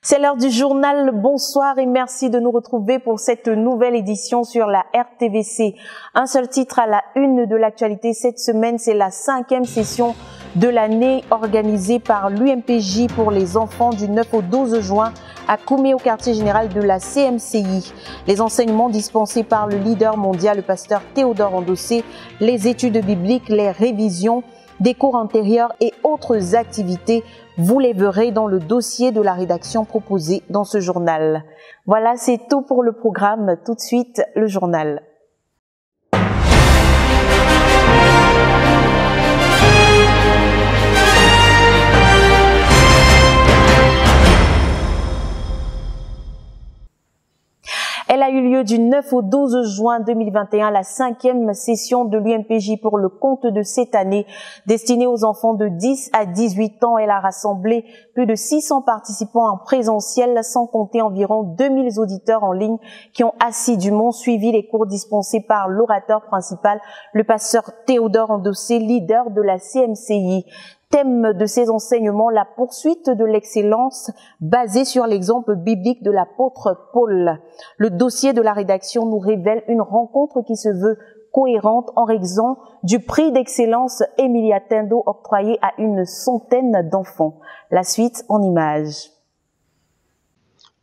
C'est l'heure du journal. Bonsoir et merci de nous retrouver pour cette nouvelle édition sur la RTVC. Un seul titre à la une de l'actualité cette semaine, c'est la 5e session de l'année organisée par l'UMPJ pour les enfants du 9 au 12 juin à Koumé au quartier général de la CMCI. Les enseignements dispensés par le leader mondial, le pasteur Théodore Andossé, les études bibliques, les révisions, des cours antérieurs et autres activités, vous les verrez dans le dossier de la rédaction proposé dans ce journal. Voilà, c'est tout pour le programme. Tout de suite, le journal. Elle a eu lieu du 9 au 12 juin 2021, la 5e session de l'UMPJ pour le compte de cette année, destinée aux enfants de 10 à 18 ans. Elle a rassemblé plus de 600 participants en présentiel, sans compter environ 2000 auditeurs en ligne qui ont assidûment suivi les cours dispensés par l'orateur principal, le pasteur Théodore Andossé, leader de la CMCI. Thème de ces enseignements, la poursuite de l'excellence basée sur l'exemple biblique de l'apôtre Paul. Le dossier de la rédaction nous révèle une rencontre qui se veut cohérente en raison du prix d'excellence Emilia Tendo octroyé à une centaine d'enfants. La suite en images.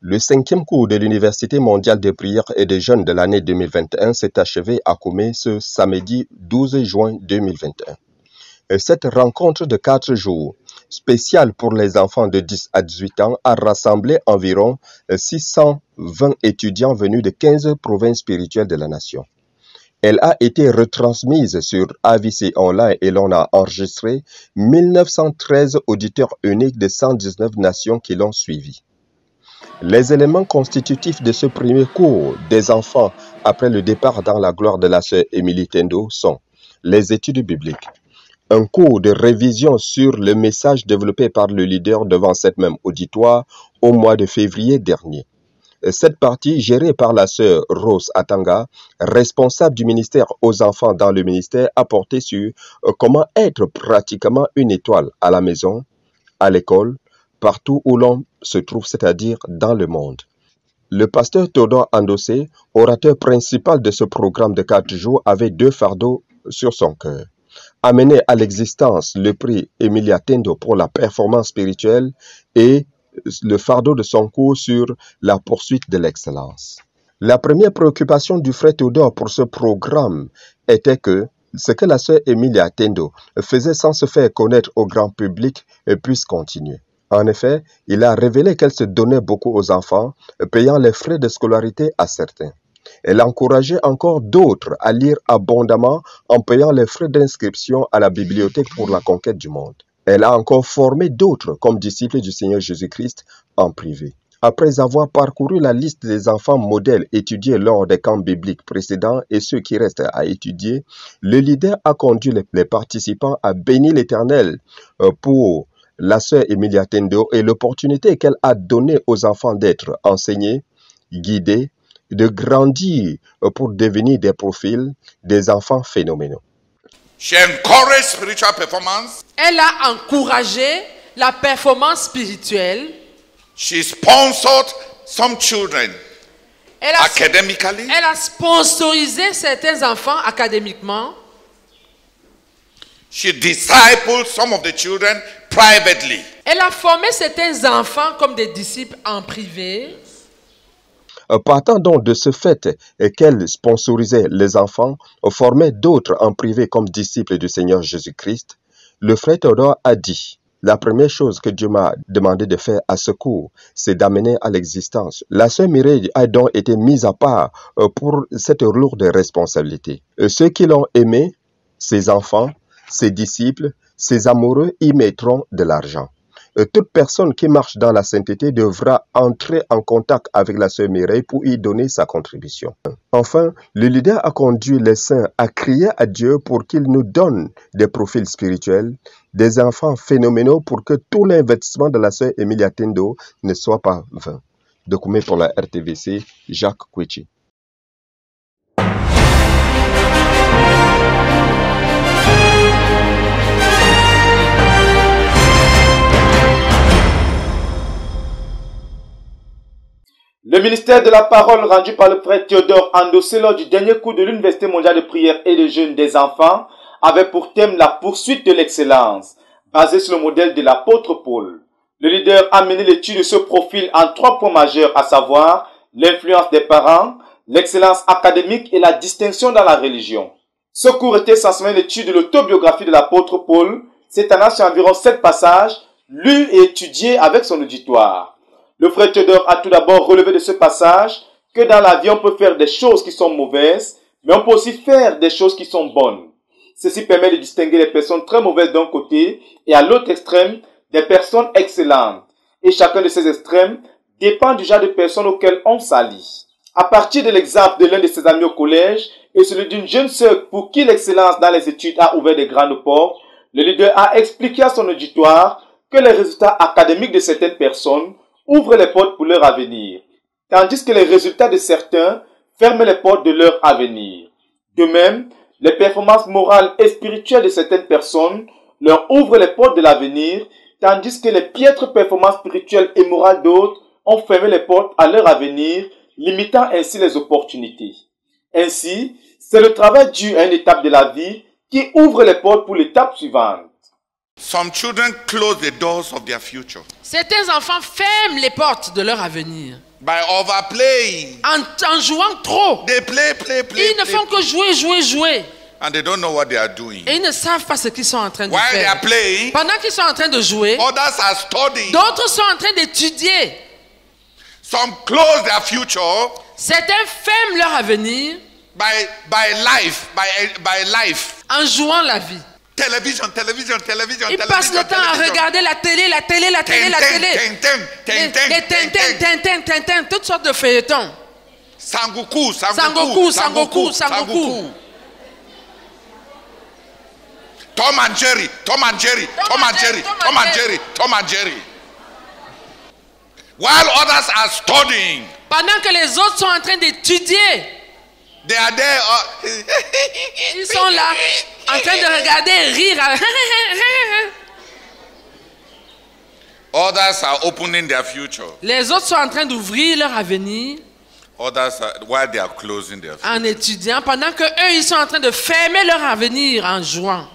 Le 5e cours de l'Université mondiale de prière et des jeunes de l'année 2021 s'est achevé à Koumé ce samedi 12 juin 2021. Cette rencontre de 4 jours, spéciale pour les enfants de 10 à 18 ans, a rassemblé environ 620 étudiants venus de 15 provinces spirituelles de la nation. Elle a été retransmise sur AVC Online et l'on a enregistré 1913 auditeurs uniques de 119 nations qui l'ont suivi. Les éléments constitutifs de ce premier cours des enfants après le départ dans la gloire de la sœur Emilia Tendo sont les études bibliques. Un cours de révision sur le message développé par le leader devant cette même auditoire au mois de février dernier. Cette partie, gérée par la sœur Rose Atanga, responsable du ministère aux enfants dans le ministère, a porté sur comment être pratiquement une étoile à la maison, à l'école, partout où l'on se trouve, c'est-à-dire dans le monde. Le pasteur Théodore Andossé, orateur principal de ce programme de 4 jours, avait 2 fardeaux sur son cœur. Amener à l'existence le prix Emilia Tendo pour la performance spirituelle et le fardeau de son cours sur la poursuite de l'excellence. La première préoccupation du frère Théodore pour ce programme était que ce que la sœur Emilia Tendo faisait sans se faire connaître au grand public puisse continuer. En effet, il a révélé qu'elle se donnait beaucoup aux enfants, payant les frais de scolarité à certains. Elle encourageait encore d'autres à lire abondamment en payant les frais d'inscription à la bibliothèque pour la conquête du monde. Elle a encore formé d'autres comme disciples du Seigneur Jésus-Christ en privé. Après avoir parcouru la liste des enfants modèles étudiés lors des camps bibliques précédents et ceux qui restent à étudier, le leader a conduit les participants à bénir l'Éternel pour la sœur Emilia Tendo et l'opportunité qu'elle a donnée aux enfants d'être enseignés, guidés, de grandir pour devenir des profils des enfants phénoménaux. She encouraged spiritual performance. Elle a encouragé la performance spirituelle. She sponsored some children academically. Elle a sponsorisé certains enfants académiquement. She discipled some of the children privately. Elle a formé certains enfants comme des disciples en privé. Partant donc de ce fait qu'elle sponsorisait les enfants, formait d'autres en privé comme disciples du Seigneur Jésus-Christ, le frère Théodore a dit, la première chose que Dieu m'a demandé de faire à ce cours, c'est d'amener à l'existence. La sœur Mireille a donc été mise à part pour cette lourde responsabilité. Ceux qui l'ont aimé, ses enfants, ses disciples, ses amoureux y mettront de l'argent. Toute personne qui marche dans la sainteté devra entrer en contact avec la sœur Mireille pour y donner sa contribution. Enfin, le leader a conduit les saints à crier à Dieu pour qu'il nous donne des profils spirituels, des enfants phénoménaux pour que tout l'investissement de la sœur Emilia Tendo ne soit pas vain. De Koumé pour la RTVC, Jacques Kouichi. Le ministère de la parole rendu par le frère Théodore endossé lors du dernier cours de l'Université mondiale de prière et de jeûne des enfants avait pour thème la poursuite de l'excellence, basé sur le modèle de l'apôtre Paul. Le leader a mené l'étude de ce profil en 3 points majeurs, à savoir l'influence des parents, l'excellence académique et la distinction dans la religion. Ce cours était essentiellement l'étude de l'autobiographie de l'apôtre Paul, s'étendant sur environ 7 passages, lus et étudiés avec son auditoire. Le frère Théodore a tout d'abord relevé de ce passage que dans la vie on peut faire des choses qui sont mauvaises, mais on peut aussi faire des choses qui sont bonnes. Ceci permet de distinguer les personnes très mauvaises d'un côté et à l'autre extrême des personnes excellentes. Et chacun de ces extrêmes dépend du genre de personnes auxquelles on s'allie. À partir de l'exemple de l'un de ses amis au collège et celui d'une jeune sœur pour qui l'excellence dans les études a ouvert de grandes portes, le leader a expliqué à son auditoire que les résultats académiques de certaines personnes ouvrent les portes pour leur avenir, tandis que les résultats de certains ferment les portes de leur avenir. De même, les performances morales et spirituelles de certaines personnes leur ouvrent les portes de l'avenir, tandis que les piètres performances spirituelles et morales d'autres ont fermé les portes à leur avenir, limitant ainsi les opportunités. Ainsi, c'est le travail dur à une étape de la vie qui ouvre les portes pour l'étape suivante. Some children close the doors of their future Certains enfants ferment les portes de leur avenir by overplaying. en jouant trop. They play. Ils ne font que jouer. And they don't know what they are doing. Et ils ne savent pas ce qu'ils sont en train de While they faire. are playing, Pendant qu'ils sont en train de jouer, others are studying. d'autres sont en train d'étudier. Some close their future Certains ferment leur avenir by life. en jouant la vie. Television. Ils passent le temps à regarder la télé. Les Tintin, toutes sortes de feuilletons. Sangoku. Tom and Jerry. While others are studying, Pendant que les autres sont en train d'étudier, they are there. ils sont là, en train de regarder, rire. Others are opening their future. Les autres sont en train d'ouvrir leur avenir Others are, while they are closing their future. en étudiant, pendant que eux ils sont en train de fermer leur avenir en jouant.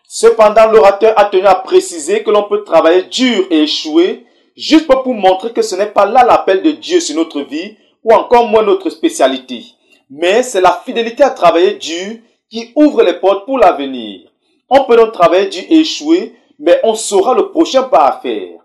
Cependant, l'orateur a tenu à préciser que l'on peut travailler dur et échouer, juste pour montrer que ce n'est pas là l'appel de Dieu sur notre vie, ou encore moins notre spécialité. Mais c'est la fidélité à travailler dur qui ouvre les portes pour l'avenir. On peut donc travailler dur et échouer, mais on saura le prochain pas à faire.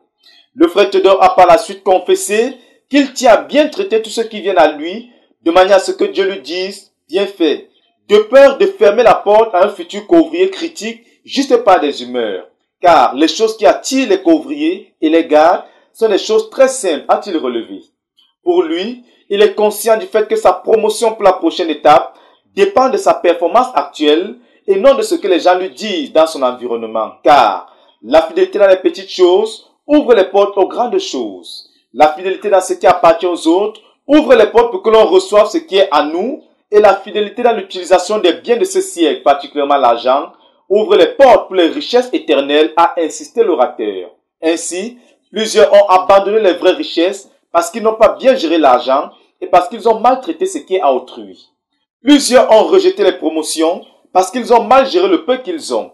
Le frère Théodore a par la suite confessé qu'il tient à bien traiter tous ceux qui viennent à lui, de manière à ce que Dieu lui dise « bien fait », de peur de fermer la porte à un futur couvrier critique juste par des humeurs. Car les choses qui attirent les couvriers et les gardent sont des choses très simples, a-t-il relevé. Pour lui, il est conscient du fait que sa promotion pour la prochaine étape dépend de sa performance actuelle et non de ce que les gens lui disent dans son environnement. Car la fidélité dans les petites choses ouvre les portes aux grandes choses. La fidélité dans ce qui appartient aux autres ouvre les portes pour que l'on reçoive ce qui est à nous. Et la fidélité dans l'utilisation des biens de ce siècle, particulièrement l'argent, ouvre les portes pour les richesses éternelles, a insisté l'orateur. Ainsi, plusieurs ont abandonné les vraies richesses parce qu'ils n'ont pas bien géré l'argent et parce qu'ils ont maltraité ce qui est à autrui. Plusieurs ont rejeté les promotions parce qu'ils ont mal géré le peu qu'ils ont.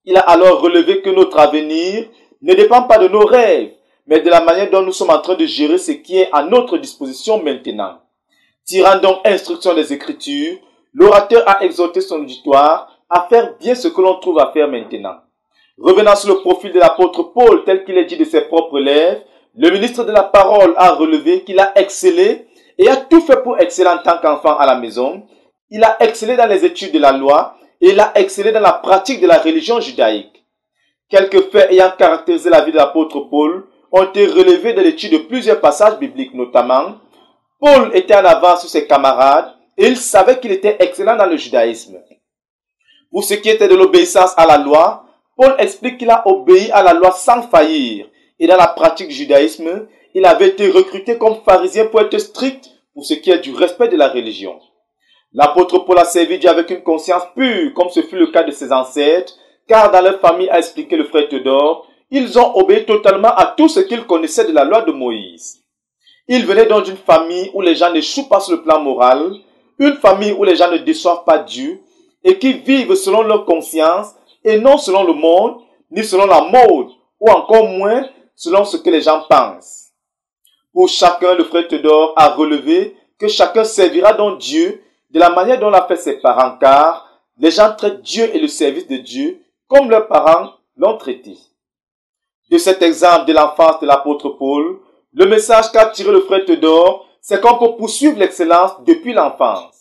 Il a alors relevé que notre avenir ne dépend pas de nos rêves, mais de la manière dont nous sommes en train de gérer ce qui est à notre disposition maintenant. Tirant donc instruction des Écritures, l'orateur a exhorté son auditoire à faire bien ce que l'on trouve à faire maintenant. Revenant sur le profil de l'apôtre Paul tel qu'il est dit de ses propres lèvres, le ministre de la parole a relevé qu'il a excellé et a tout fait pour exceller en tant qu'enfant à la maison. Il a excellé dans les études de la loi et il a excellé dans la pratique de la religion judaïque. Quelques faits ayant caractérisé la vie de l'apôtre Paul ont été relevés de l'étude de plusieurs passages bibliques, notamment Paul était en avance sur ses camarades et il savait qu'il était excellent dans le judaïsme. Pour ce qui était de l'obéissance à la loi, Paul explique qu'il a obéi à la loi sans faillir. Et dans la pratique du judaïsme, il avait été recruté comme pharisien pour être strict pour ce qui est du respect de la religion. L'apôtre Paul a servi Dieu avec une conscience pure, comme ce fut le cas de ses ancêtres, car dans leur famille, a expliqué le frère Théodore, ils ont obéi totalement à tout ce qu'ils connaissaient de la loi de Moïse. Il venait donc d'une famille où les gens n'échouent pas sur le plan moral, une famille où les gens ne déçoivent pas Dieu et qui vivent selon leur conscience et non selon le monde, ni selon la mode, ou encore moins selon ce que les gens pensent. Pour chacun, le frère Théodore a relevé que chacun servira donc Dieu de la manière dont l'a fait ses parents, car les gens traitent Dieu et le service de Dieu comme leurs parents l'ont traité. De cet exemple de l'enfance de l'apôtre Paul, le message qu'a tiré le frère Théodore, c'est qu'on peut poursuivre l'excellence depuis l'enfance.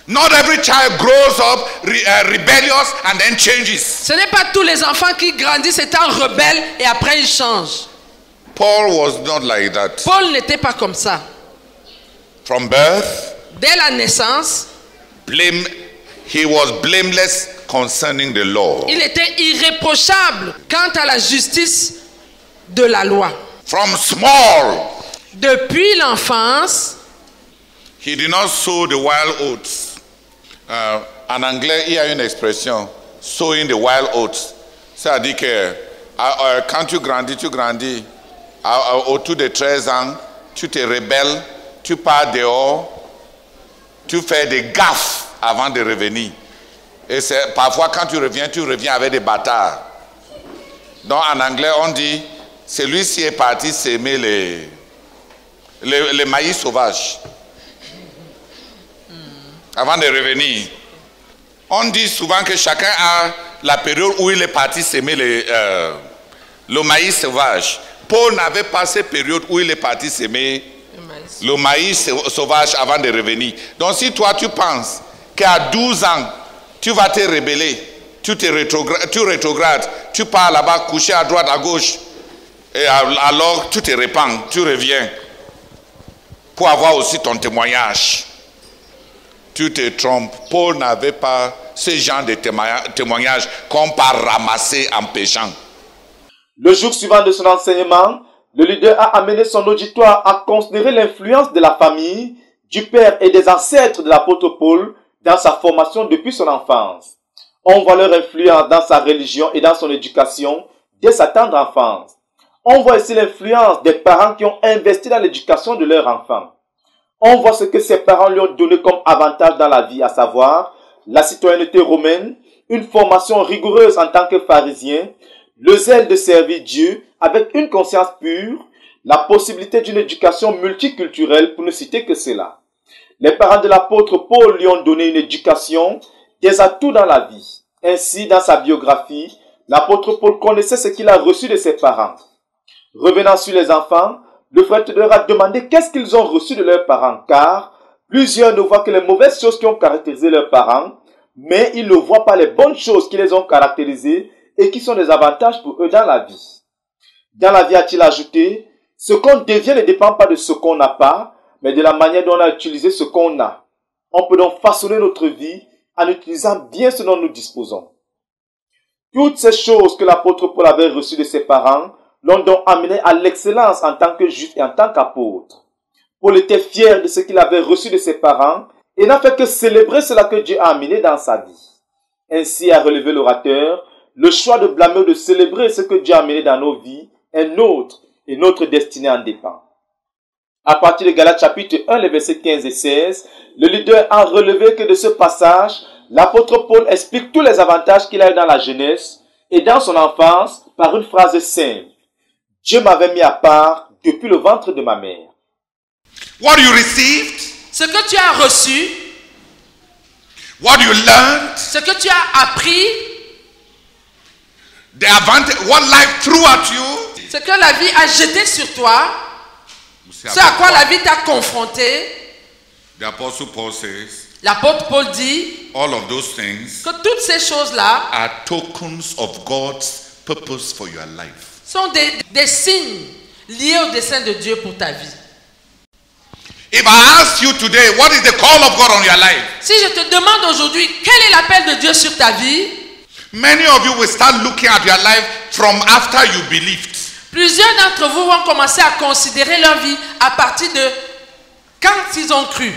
Not every child grows up rebellious and then changes. Ce n'est pas tous les enfants qui grandissent étant rebelles et après ils changent. Paul was not like that. Paul n'était pas comme ça. From birth, Dès la naissance, he was blameless concerning the law. il était irréprochable quant à la justice de la loi. From small, Depuis l'enfance, he did not sow the wild oats. En anglais, il y a une expression, sowing the wild oats. C'est-à-dire que quand tu grandis, autour de 13 ans, tu te rebelles, tu pars dehors, tu fais des gaffes avant de revenir. Et parfois, quand tu reviens avec des bâtards. Donc, en anglais, on dit, celui-ci est parti s'aimer les maïs sauvages. Avant de revenir. On dit souvent que chacun a la période où il est parti s'aimer le maïs sauvage. Paul n'avait pas cette période où il est parti s'aimer le maïs sauvage avant de revenir. Donc si toi tu penses qu'à 12 ans, tu vas te rebeller, tu rétrogrades, tu pars là-bas coucher à droite, à gauche, et alors tu te répands, tu reviens pour avoir aussi ton témoignage. Tu te trompes. Paul n'avait pas ce genre de témoignage qu'on peut ramasser en péchant. Le jour suivant de son enseignement, le leader a amené son auditoire à considérer l'influence de la famille, du père et des ancêtres de l'apôtre Paul dans sa formation depuis son enfance. On voit leur influence dans sa religion et dans son éducation dès sa tendre enfance. On voit ici l'influence des parents qui ont investi dans l'éducation de leurs enfants. On voit ce que ses parents lui ont donné comme avantage dans la vie, à savoir la citoyenneté romaine, une formation rigoureuse en tant que pharisien, le zèle de servir Dieu avec une conscience pure, la possibilité d'une éducation multiculturelle pour ne citer que cela. Les parents de l'apôtre Paul lui ont donné une éducation, des atouts dans la vie. Ainsi, dans sa biographie, l'apôtre Paul connaissait ce qu'il a reçu de ses parents. Revenant sur les enfants, le frère Théodore a demandé qu'est-ce qu'ils ont reçu de leurs parents, car plusieurs ne voient que les mauvaises choses qui ont caractérisé leurs parents, mais ils ne voient pas les bonnes choses qui les ont caractérisées et qui sont des avantages pour eux dans la vie. Dans la vie, a-t-il ajouté, ce qu'on devient ne dépend pas de ce qu'on n'a pas, mais de la manière dont on a utilisé ce qu'on a. On peut donc façonner notre vie en utilisant bien ce dont nous disposons. Toutes ces choses que l'apôtre Paul avait reçues de ses parents l'ont donc amené à l'excellence en tant que juif et en tant qu'apôtre. Paul était fier de ce qu'il avait reçu de ses parents et n'a fait que célébrer cela que Dieu a amené dans sa vie. Ainsi a relevé l'orateur, le choix de blâmer ou de célébrer ce que Dieu a amené dans nos vies est nôtre et notre destinée en dépend. À partir de Galates chapitre 1, les versets 15 et 16, le leader a relevé que de ce passage, l'apôtre Paul explique tous les avantages qu'il a eu dans la jeunesse et dans son enfance par une phrase simple. Dieu m'avait mis à part depuis le ventre de ma mère. What you received, ce que tu as reçu, what you learned, ce que tu as appris, the advantage, what life threw at you, ce que la vie a jeté sur toi, ce à quoi la vie t'a confronté. The Apostle Paul says, L'apôtre Paul dit all of those things que toutes ces choses-là are tokens of God's purpose for your life. Sont des signes liés au dessein de Dieu pour ta vie. If I ask you today, what is the call of God on your life? Si je te demande aujourd'hui, quel est l'appel de Dieu sur ta vie? Many of you will start looking at your life from after you believed. Plusieurs d'entre vous vont commencer à considérer leur vie à partir de quand ils ont cru.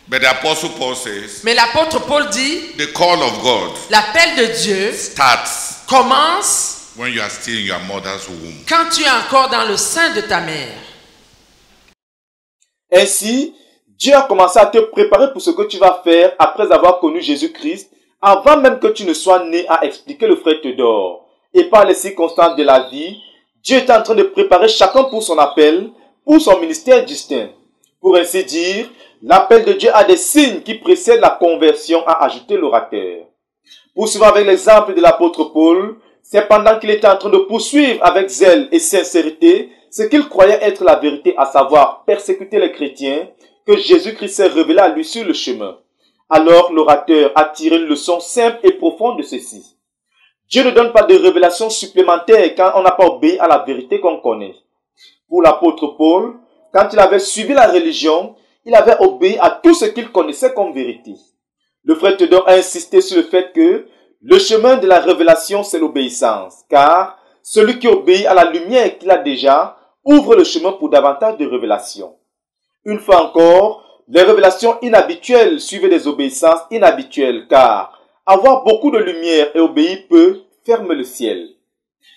But the Apostle Paul says, mais l'apôtre Paul dit, the call of God l'appel de Dieu starts commence when you are still in your mother's womb. Quand tu es encore dans le sein de ta mère. Ainsi, Dieu a commencé à te préparer pour ce que tu vas faire après avoir connu Jésus-Christ, avant même que tu ne sois né, à expliquer le frère Théodore. Et par les circonstances de la vie, Dieu est en train de préparer chacun pour son appel, pour son ministère distinct. Pour ainsi dire, l'appel de Dieu a des signes qui précèdent la conversion, a ajouté l'orateur. Poursuivant avec l'exemple de l'apôtre Paul, c'est pendant qu'il était en train de poursuivre avec zèle et sincérité ce qu'il croyait être la vérité, à savoir persécuter les chrétiens, que Jésus-Christ s'est révélé à lui sur le chemin. Alors l'orateur a tiré une leçon simple et profonde de ceci. Dieu ne donne pas de révélation supplémentaire quand on n'a pas obéi à la vérité qu'on connaît. Pour l'apôtre Paul, quand il avait suivi la religion, il avait obéi à tout ce qu'il connaissait comme vérité. Le frère Théodore a insisté sur le fait que le chemin de la révélation, c'est l'obéissance, car celui qui obéit à la lumière qu'il a déjà ouvre le chemin pour davantage de révélations. Une fois encore, les révélations inhabituelles suivent des obéissances inhabituelles, car avoir beaucoup de lumière et obéir peu ferme le ciel.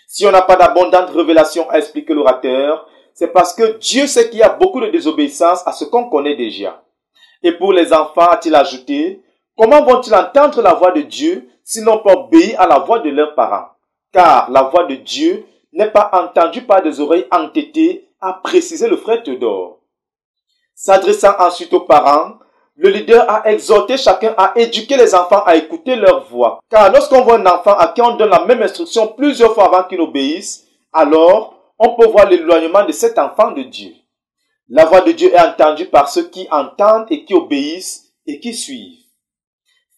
Si on n'a pas d'abondante révélation, a expliqué l'orateur, c'est parce que Dieu sait qu'il y a beaucoup de désobéissance à ce qu'on connaît déjà. Et pour les enfants, a-t-il ajouté, comment vont-ils entendre la voix de Dieu s'ils n'ont pas obéi à la voix de leurs parents? Car la voix de Dieu n'est pas entendue par des oreilles entêtées, a précisé le frère Théodore. S'adressant ensuite aux parents, le leader a exhorté chacun à éduquer les enfants à écouter leur voix. Car lorsqu'on voit un enfant à qui on donne la même instruction plusieurs fois avant qu'il obéisse, alors on peut voir l'éloignement de cet enfant de Dieu. La voix de Dieu est entendue par ceux qui entendent et qui obéissent et qui suivent.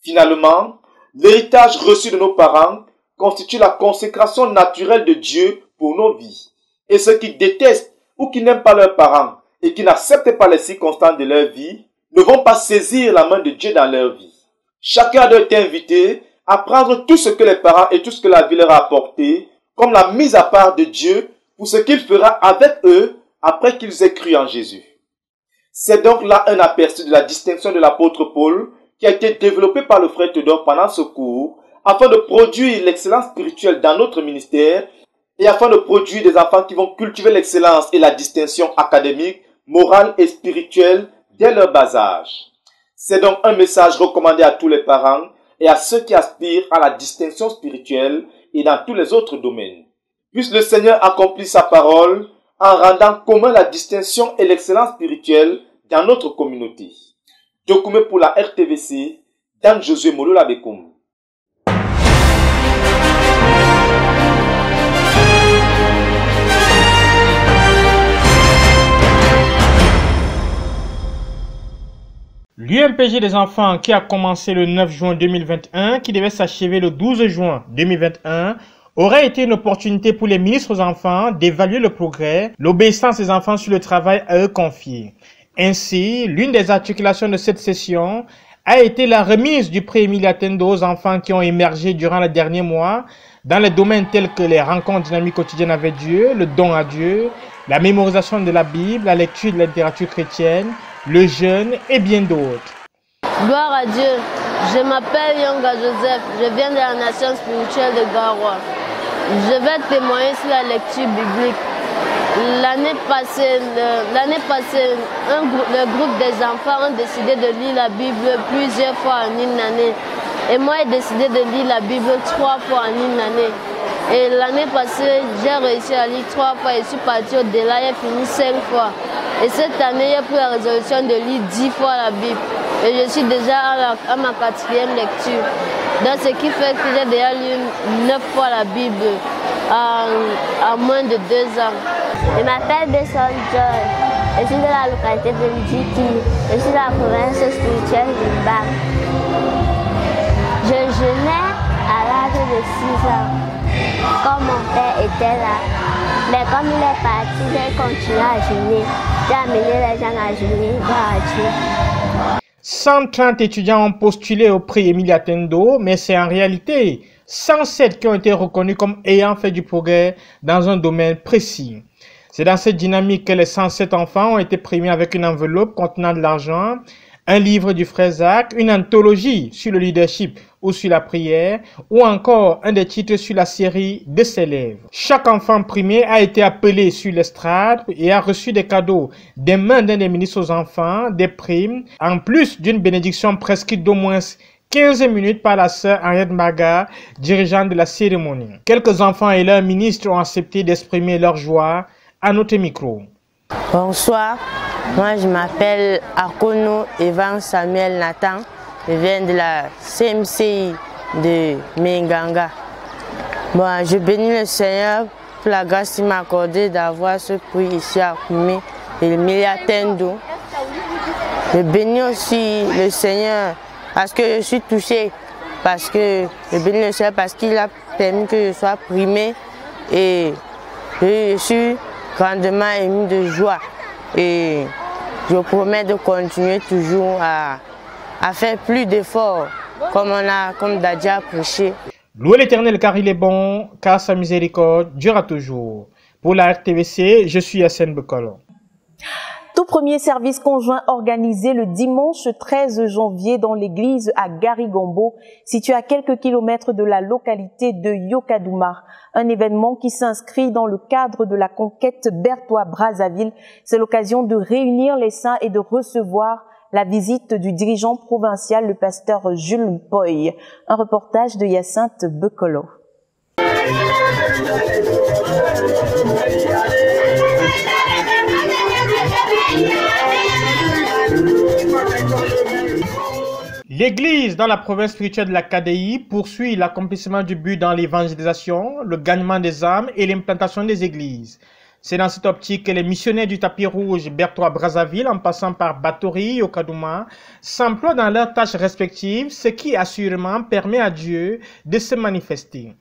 Finalement, l'héritage reçu de nos parents constitue la consécration naturelle de Dieu pour nos vies. Et ceux qui détestent ou qui n'aiment pas leurs parents et qui n'acceptent pas les circonstances de leur vie ne vont pas saisir la main de Dieu dans leur vie. Chacun doit être invité à prendre tout ce que les parents et tout ce que la vie leur a apporté comme la mise à part de Dieu pour ce qu'il fera avec eux après qu'ils aient cru en Jésus. C'est donc là un aperçu de la distinction de l'apôtre Paul qui a été développé par le frère Théodore pendant ce cours afin de produire l'excellence spirituelle dans notre ministère et afin de produire des enfants qui vont cultiver l'excellence et la distinction académique, morale et spirituelle dès leur bas âge. C'est donc un message recommandé à tous les parents et à ceux qui aspirent à la distinction spirituelle et dans tous les autres domaines. Puisse le Seigneur accomplir sa parole en rendant commun la distinction et l'excellence spirituelle dans notre communauté. Document pour la RTVC, Dan Josué Molo Labekoum. L'UMPG des enfants qui a commencé le 9 juin 2021, qui devait s'achever le 12 juin 2021, aurait été une opportunité pour les ministres aux enfants d'évaluer le progrès, l'obéissance des enfants sur le travail à eux confié. Ainsi, l'une des articulations de cette session a été la remise du prix Emilia Tendo aux enfants qui ont émergé durant les derniers mois dans les domaines tels que les rencontres dynamiques quotidiennes avec Dieu, le don à Dieu, la mémorisation de la Bible, la lecture de la littérature chrétienne, le jeûne et bien d'autres. Gloire à Dieu, je m'appelle Yonga Joseph, je viens de la nation spirituelle de Garoua. Je vais témoigner sur la lecture biblique. L'année passée, le groupe des enfants ont décidé de lire la Bible plusieurs fois en une année. Et moi, j'ai décidé de lire la Bible 3 fois en une année. Et l'année passée, j'ai réussi à lire 3 fois et je suis parti au-delà, j'ai fini 5 fois. Et cette année, j'ai pris la résolution de lire 10 fois la Bible. Et je suis déjà à ma 4e lecture. Donc, ce qui fait que j'ai déjà lu 9 fois la Bible en moins de 2 ans. Je m'appelle Besson Joy. Je suis de la localité de Ndjiki. Je suis de la province spirituelle du Bac. Je jeûnais à l'âge de 6 ans, comme mon père était là. Mais comme il est parti, j'ai continué à jeûner. J'ai amené les gens à jeûner, gloire à Dieu. 130 étudiants ont postulé au prix Emilia Tendo, mais c'est en réalité 107 qui ont été reconnus comme ayant fait du progrès dans un domaine précis. C'est dans cette dynamique que les 107 enfants ont été primés avec une enveloppe contenant de l'argent, un livre du frère Zach, une anthologie sur le leadership ou sur la prière, ou encore un des titres sur la série de ses lèvres. Chaque enfant primé a été appelé sur l'estrade et a reçu des cadeaux des mains d'un des ministres aux enfants, des primes, en plus d'une bénédiction prescrite d'au moins 15 minutes par la sœur Henriette Maga, dirigeante de la cérémonie. Quelques enfants et leurs ministres ont accepté d'exprimer leur joie à notre micro. Bonsoir, moi je m'appelle Akono Evan Samuel Nathan, je viens de la CMCI de Menganga. Bon, je bénis le Seigneur pour la grâce qu'il m'a accordée d'avoir ce prix ici à Koumé et le Miliatendo. Je bénis aussi le Seigneur parce que je suis touchée, parce que je bénis le Seigneur parce qu'il a permis que je sois primée et je suis grandement ému de joie. Et je promets de continuer toujours à faire plus d'efforts comme Dadia a prêché. Louez l'Éternel car il est bon, car sa miséricorde durera toujours. Pour la RTVC, je suis Yassine Bekolo. Tout premier service conjoint organisé le dimanche 13 janvier dans l'église à Garigombo, située à quelques kilomètres de la localité de Yokadouma. Un événement qui s'inscrit dans le cadre de la conquête Berthois-Brazzaville. C'est l'occasion de réunir les saints et de recevoir la visite du dirigeant provincial, le pasteur Jules Mpoy. Un reportage de Hyacinthe Bekolo. L'église dans la province spirituelle de la KDI poursuit l'accomplissement du but dans l'évangélisation, le gagnement des âmes et l'implantation des églises. C'est dans cette optique que les missionnaires du tapis rouge Berthois-Brazzaville, en passant par Batori et Yokadouma, s'emploient dans leurs tâches respectives, ce qui assurément permet à Dieu de se manifester.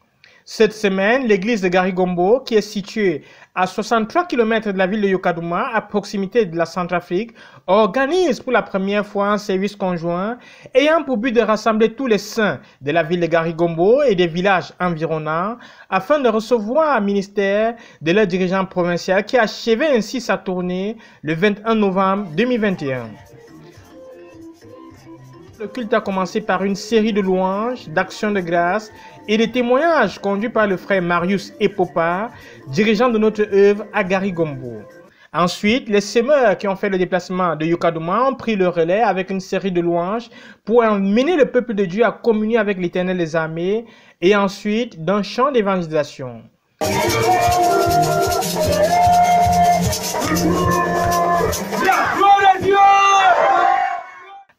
Cette semaine, l'église de Garigombo, qui est située à 63 km de la ville de Yokadouma, à proximité de la Centrafrique, organise pour la première fois un service conjoint ayant pour but de rassembler tous les saints de la ville de Garigombo et des villages environnants afin de recevoir un ministère de leur dirigeant provincial qui achevait ainsi sa tournée le 21 novembre 2021. Le culte a commencé par une série de louanges, d'actions de grâce et de témoignages conduits par le frère Marius Epopa, dirigeant de notre œuvre à Garigombo. Ensuite, les semeurs qui ont fait le déplacement de Yokadouma ont pris le relais avec une série de louanges pour emmener le peuple de Dieu à communier avec l'Éternel des armées et ensuite d'un chant d'évangélisation.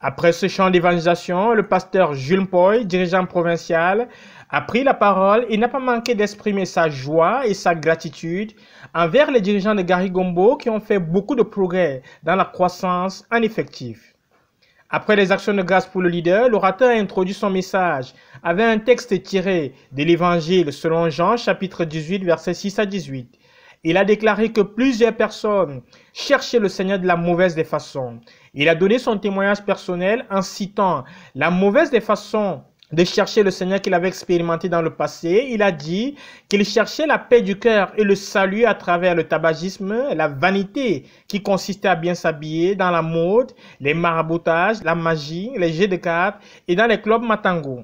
Après ce chant d'évangélisation, le pasteur Jules Mpoy, dirigeant provincial, a pris la parole et n'a pas manqué d'exprimer sa joie et sa gratitude envers les dirigeants de Garigombo qui ont fait beaucoup de progrès dans la croissance en effectif. Après les actions de grâce pour le leader, l'orateur a introduit son message avec un texte tiré de l'Évangile selon Jean, chapitre 18, versets 6 à 18. Il a déclaré que plusieurs personnes cherchaient le Seigneur de la mauvaise des façons. Il a donné son témoignage personnel en citant la mauvaise des façons de chercher le Seigneur qu'il avait expérimenté dans le passé. Il a dit qu'il cherchait la paix du cœur et le salut à travers le tabagisme, la vanité qui consistait à bien s'habiller, dans la mode, les maraboutages, la magie, les jeux de cartes et dans les clubs matango.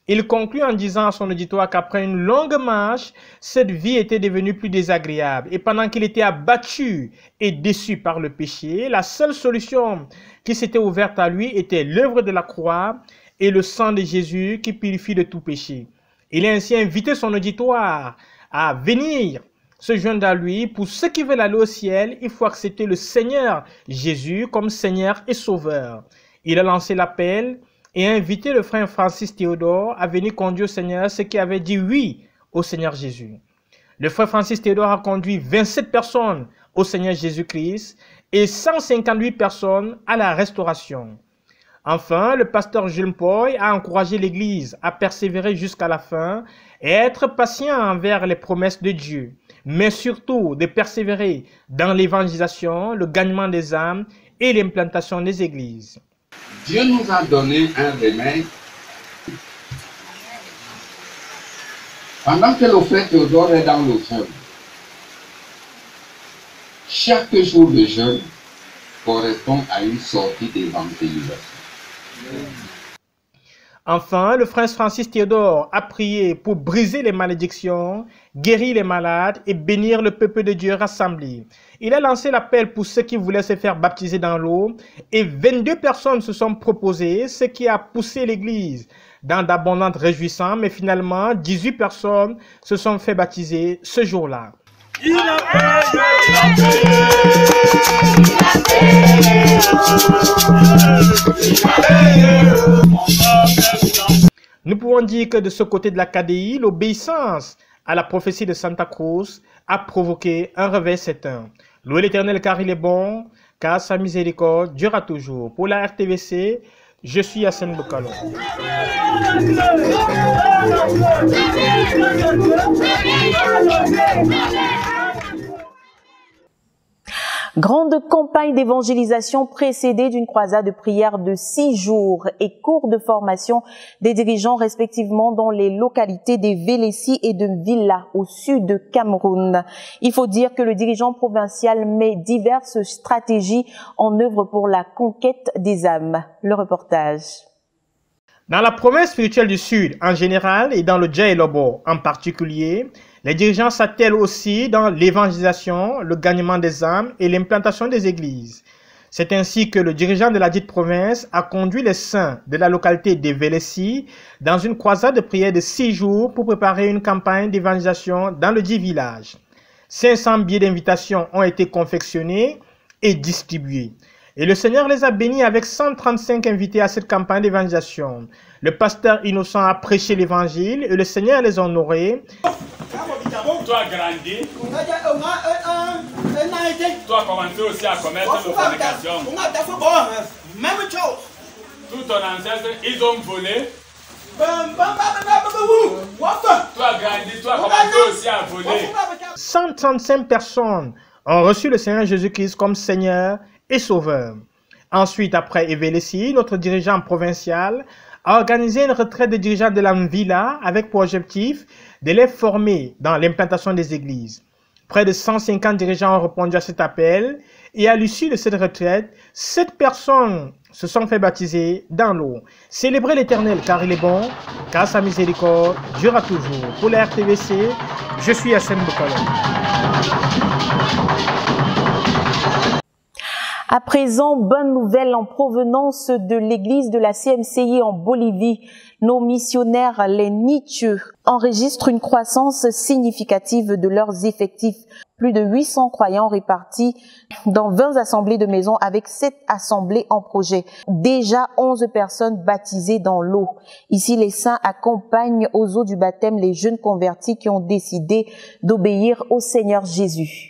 Il conclut en disant à son auditoire qu'après une longue marche, cette vie était devenue plus désagréable. Et pendant qu'il était abattu et déçu par le péché, la seule solution qui s'était ouverte à lui était l'œuvre de la croix et le sang de Jésus qui purifie de tout péché. Il a ainsi invité son auditoire à venir se joindre à lui. Pour ceux qui veulent aller au ciel, il faut accepter le Seigneur Jésus comme Seigneur et Sauveur. Il a lancé l'appel et a invité le frère Francis Théodore à venir conduire au Seigneur ceux qui avaient dit oui au Seigneur Jésus. Le frère Francis Théodore a conduit 27 personnes au Seigneur Jésus-Christ et 158 personnes à la restauration. Enfin, le pasteur Jules Mpoy a encouragé l'Église à persévérer jusqu'à la fin et à être patient envers les promesses de Dieu, mais surtout de persévérer dans l'évangélisation, le gagnement des âmes et l'implantation des églises. Dieu nous a donné un remède. Pendant que le frère Théodore est dans le jeûne, chaque jour de jeûne correspond à une sortie d'évangélisation. Enfin, le frère Francis Théodore a prié pour briser les malédictions, guérir les malades et bénir le peuple de Dieu rassemblé. Il a lancé l'appel pour ceux qui voulaient se faire baptiser dans l'eau et 22 personnes se sont proposées, ce qui a poussé l'église dans d'abondantes réjouissances, mais finalement 18 personnes se sont fait baptiser ce jour-là. Nous pouvons dire que de ce côté de la KDI, l'obéissance à la prophétie de Santa Cruz a provoqué un réveil certain. Louez l'Éternel car il est bon, car sa miséricorde durera toujours. Pour la RTVC, je suis Hassan Bokalo. Grande campagne d'évangélisation précédée d'une croisade de prière de 6 jours et cours de formation des dirigeants respectivement dans les localités des Vélécy et de Villa au sud de Cameroun. Il faut dire que le dirigeant provincial met diverses stratégies en œuvre pour la conquête des âmes. Le reportage. Dans la province spirituelle du Sud en général et dans le Dja-et-Lobo en particulier, les dirigeants s'attellent aussi dans l'évangélisation, le gagnement des âmes et l'implantation des églises. C'est ainsi que le dirigeant de la dite province a conduit les saints de la localité de Vélécy dans une croisade de prière de 6 jours pour préparer une campagne d'évangélisation dans le dit village. 500 billets d'invitation ont été confectionnés et distribués. Et le Seigneur les a bénis avec 135 invités à cette campagne d'évangélisation. Le pasteur innocent a prêché l'évangile et le Seigneur les a honorés. Toi grandi, toi commencé aussi à commettre de fornication. Même chose. Tous ton ancêtre, ils ont volé. Toi grandi, toi commencé aussi à voler. 135 personnes ont reçu le Seigneur Jésus-Christ comme Seigneur et Sauveur. Ensuite, après Vélécy, notre dirigeant provincial a organisé une retraite de dirigeants de la Villa avec pour objectif de les former dans l'implantation des églises. Près de 150 dirigeants ont répondu à cet appel et à l'issue de cette retraite, 7 personnes se sont fait baptiser dans l'eau. Célébrez l'Éternel car il est bon, car sa miséricorde durera toujours. Pour la RTVC, je suis Hassan Bokalo. À présent, bonne nouvelle en provenance de l'église de la CMCI en Bolivie. Nos missionnaires, les Nicheux, enregistrent une croissance significative de leurs effectifs. Plus de 800 croyants répartis dans 20 assemblées de maisons avec 7 assemblées en projet. Déjà 11 personnes baptisées dans l'eau. Ici, les saints accompagnent aux eaux du baptême les jeunes convertis qui ont décidé d'obéir au Seigneur Jésus.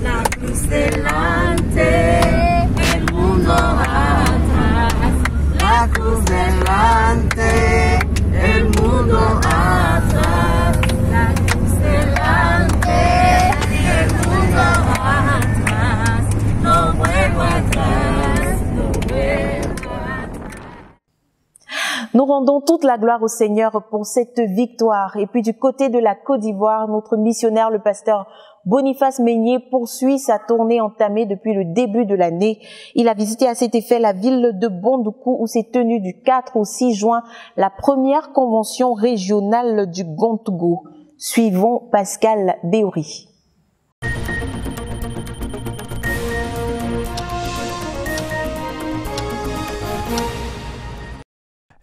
La cruz delante, el mundo atrás. La cruz delante, el mundo atrás. La cruz delante, el mundo atrás. No vuelvo atrás, no vuelvo atrás. Nous rendons toute la gloire au Seigneur pour cette victoire. Et puis du côté de la Côte d'Ivoire, notre missionnaire, le pasteur Boniface Meignier, poursuit sa tournée entamée depuis le début de l'année. Il a visité à cet effet la ville de Bondoukou où s'est tenue du 4 au 6 juin la première convention régionale du Gontougo. Suivons Pascal Béouri.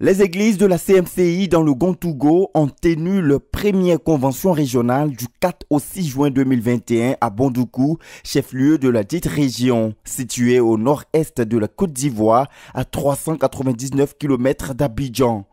Les églises de la CMCI dans le Gontougo ont tenu leur première convention régionale du 4 au 6 juin 2021 à Bondoukou, chef-lieu de la dite région, située au nord-est de la Côte d'Ivoire, à 399 km d'Abidjan.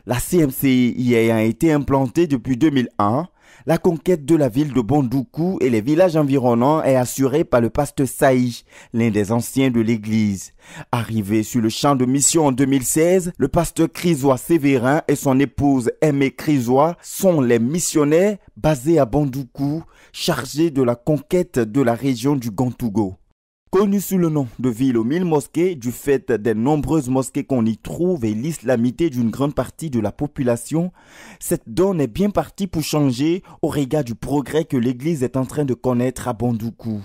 La CMCI y ayant été implantée depuis 2001, la conquête de la ville de Bondoukou et les villages environnants est assurée par le pasteur Saï, l'un des anciens de l'église. Arrivé sur le champ de mission en 2016, le pasteur Crisois Sévérin et son épouse Aimée Crisois sont les missionnaires basés à Bondoukou, chargés de la conquête de la région du Gontougo. Connue sous le nom de ville aux 1000 mosquées, du fait des nombreuses mosquées qu'on y trouve et l'islamité d'une grande partie de la population, cette donne est bien partie pour changer au regard du progrès que l'église est en train de connaître à Bondoukou.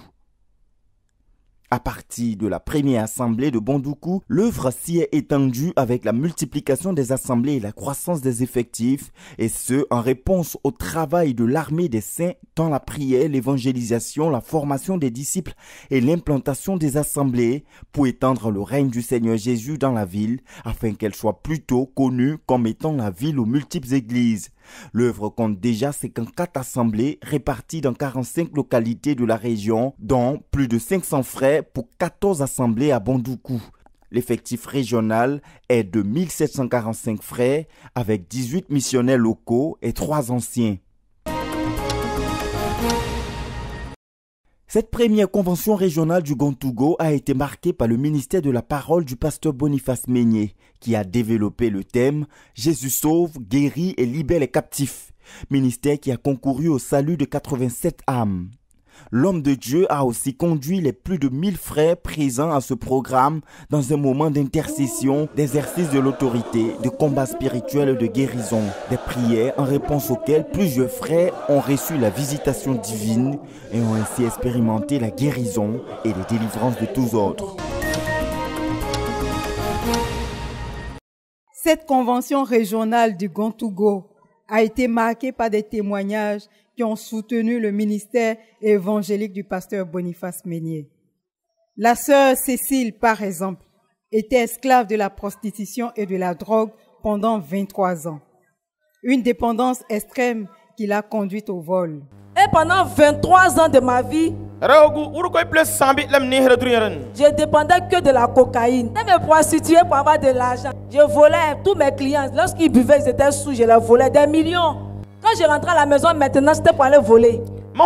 À partir de la première assemblée de Bondoukou, l'œuvre s'y est étendue avec la multiplication des assemblées et la croissance des effectifs, et ce, en réponse au travail de l'armée des saints dans la prière, l'évangélisation, la formation des disciples et l'implantation des assemblées pour étendre le règne du Seigneur Jésus dans la ville, afin qu'elle soit plutôt connue comme étant la ville aux multiples églises. L'œuvre compte déjà 54 assemblées réparties dans 45 localités de la région, dont plus de 500 frères pour 14 assemblées à Bondoukou. L'effectif régional est de 1745 frères avec 18 missionnaires locaux et 3 anciens. Cette première convention régionale du Gontougo a été marquée par le ministère de la parole du pasteur Boniface Meigné, qui a développé le thème « Jésus sauve, guérit et libère les captifs », ministère qui a concouru au salut de 87 âmes. L'homme de Dieu a aussi conduit les plus de 1000 frères présents à ce programme dans un moment d'intercession, d'exercice de l'autorité, de combat spirituel et de guérison, des prières en réponse auxquelles plusieurs frères ont reçu la visitation divine et ont ainsi expérimenté la guérison et les délivrances de tous ordres. Cette convention régionale du Gontougo a été marquée par des témoignages qui ont soutenu le ministère évangélique du pasteur Boniface Meigné. La sœur Cécile, par exemple, était esclave de la prostitution et de la drogue pendant 23 ans. Une dépendance extrême qui l'a conduite au vol. Et pendant 23 ans de ma vie, je dépendais que de la cocaïne. Je me prostituais pour avoir de l'argent. Je volais tous mes clients. Lorsqu'ils buvaient, ils étaient sous, je leur volais des millions. Quand je rentrais à la maison maintenant, c'était pour aller voler. Je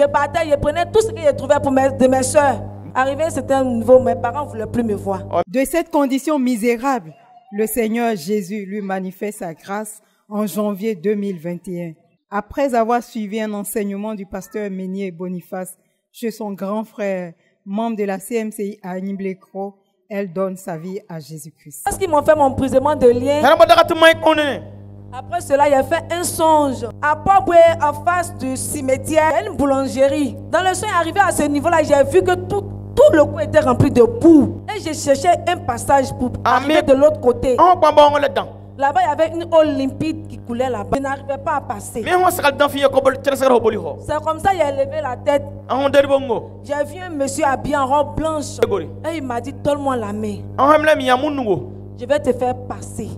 partais, je prenais tout ce que je trouvais de mes soeurs. Arrivé à un certain niveau, mes parents ne voulaient plus me voir. De cette condition misérable, le Seigneur Jésus lui manifeste sa grâce en janvier 2021. Après avoir suivi un enseignement du pasteur Meigné Boniface chez son grand frère, membre de la CMCI à Niblekro, elle donne sa vie à Jésus-Christ. Parce qu'ils m'ont fait mon brisement de lien. Après cela, il a fait un songe. À Poboué, en face du cimetière, il y a une boulangerie. Dans le songe arrivé à ce niveau-là, j'ai vu que tout le coin était rempli de boue. Et j'ai cherché un passage pour arriver de l'autre côté. Là-bas, il y avait une eau limpide qui coulait là-bas. Je n'arrivais pas à passer. C'est comme ça qu'il a levé la tête. J'ai vu un monsieur habillé en robe blanche. Et il m'a dit, donne-moi la main. Je vais te faire passer.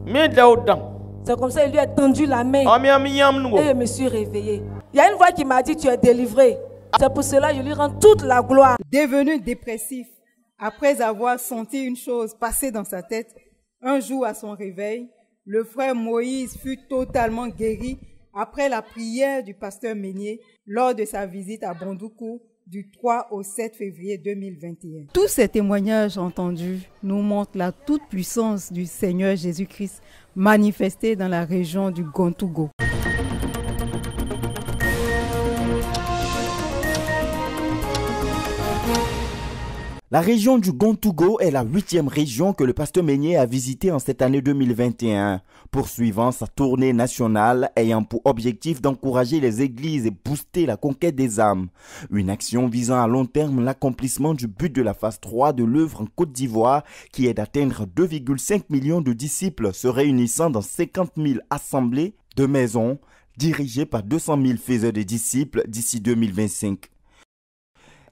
C'est comme ça qu'il lui a tendu la main. Et je me suis réveillé. Il y a une voix qui m'a dit, tu es délivré. C'est pour cela que je lui rends toute la gloire. Devenu dépressif, après avoir senti une chose passer dans sa tête, un jour à son réveil, le frère Moïse fut totalement guéri après la prière du pasteur Meigné lors de sa visite à Bondoukou du 3 au 7 février 2021. Tous ces témoignages entendus nous montrent la toute-puissance du Seigneur Jésus-Christ manifestée dans la région du Gontougo. La région du Gontougo est la 8e région que le pasteur Meigné a visitée en cette année 2021, poursuivant sa tournée nationale ayant pour objectif d'encourager les églises et booster la conquête des âmes. Une action visant à long terme l'accomplissement du but de la phase 3 de l'œuvre en Côte d'Ivoire qui est d'atteindre 2,5 millions de disciples se réunissant dans 50 000 assemblées de maisons dirigées par 200 000 faiseurs de disciples d'ici 2025.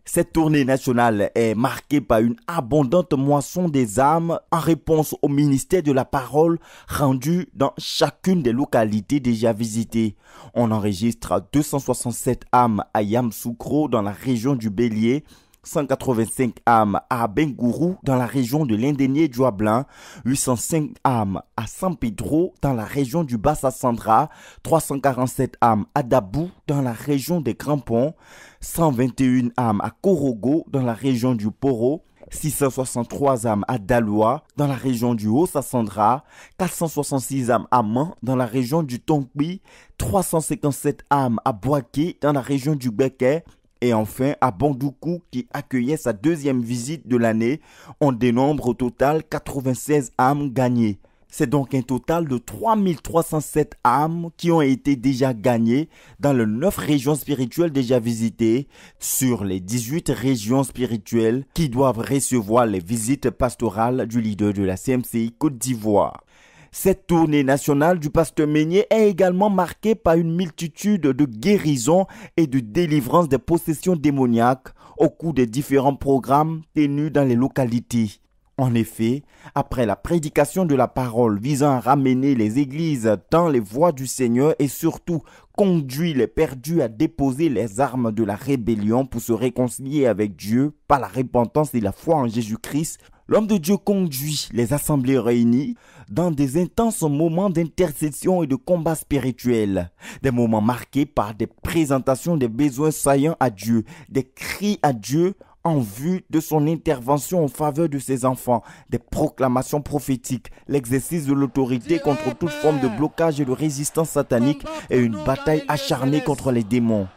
Cette tournée nationale est marquée par une abondante moisson des âmes en réponse au ministère de la parole rendu dans chacune des localités déjà visitées. On enregistre 267 âmes à Yamsoukro dans la région du Bélier, 185 âmes à Bengourou dans la région de l'Indénié-Djoablan, 805 âmes à San Pedro dans la région du Bassa-Sandra, 347 âmes à Dabou dans la région des Grands Ponts, 121 âmes à Korogo dans la région du Poro, 663 âmes à Daloa dans la région du Haut-Sassandra, 466 âmes à Man dans la région du Tongbi, 357 âmes à Boaké dans la région du Béké, et enfin à Bondoukou qui accueillait sa deuxième visite de l'année, on dénombre au total 96 âmes gagnées. C'est donc un total de 3307 âmes qui ont été déjà gagnées dans les 9 régions spirituelles déjà visitées sur les 18 régions spirituelles qui doivent recevoir les visites pastorales du leader de la CMCI Côte d'Ivoire. Cette tournée nationale du pasteur Meigné est également marquée par une multitude de guérisons et de délivrances des possessions démoniaques au cours des différents programmes tenus dans les localités. En effet, après la prédication de la parole visant à ramener les églises dans les voies du Seigneur et surtout conduire les perdus à déposer les armes de la rébellion pour se réconcilier avec Dieu par la repentance et la foi en Jésus-Christ, l'homme de Dieu conduit les assemblées réunies dans des intenses moments d'intercession et de combat spirituel, des moments marqués par des présentations des besoins saillants à Dieu, des cris à Dieu en vue de son intervention en faveur de ses enfants, des proclamations prophétiques, l'exercice de l'autorité contre toute forme de blocage et de résistance satanique et une bataille acharnée contre les démons.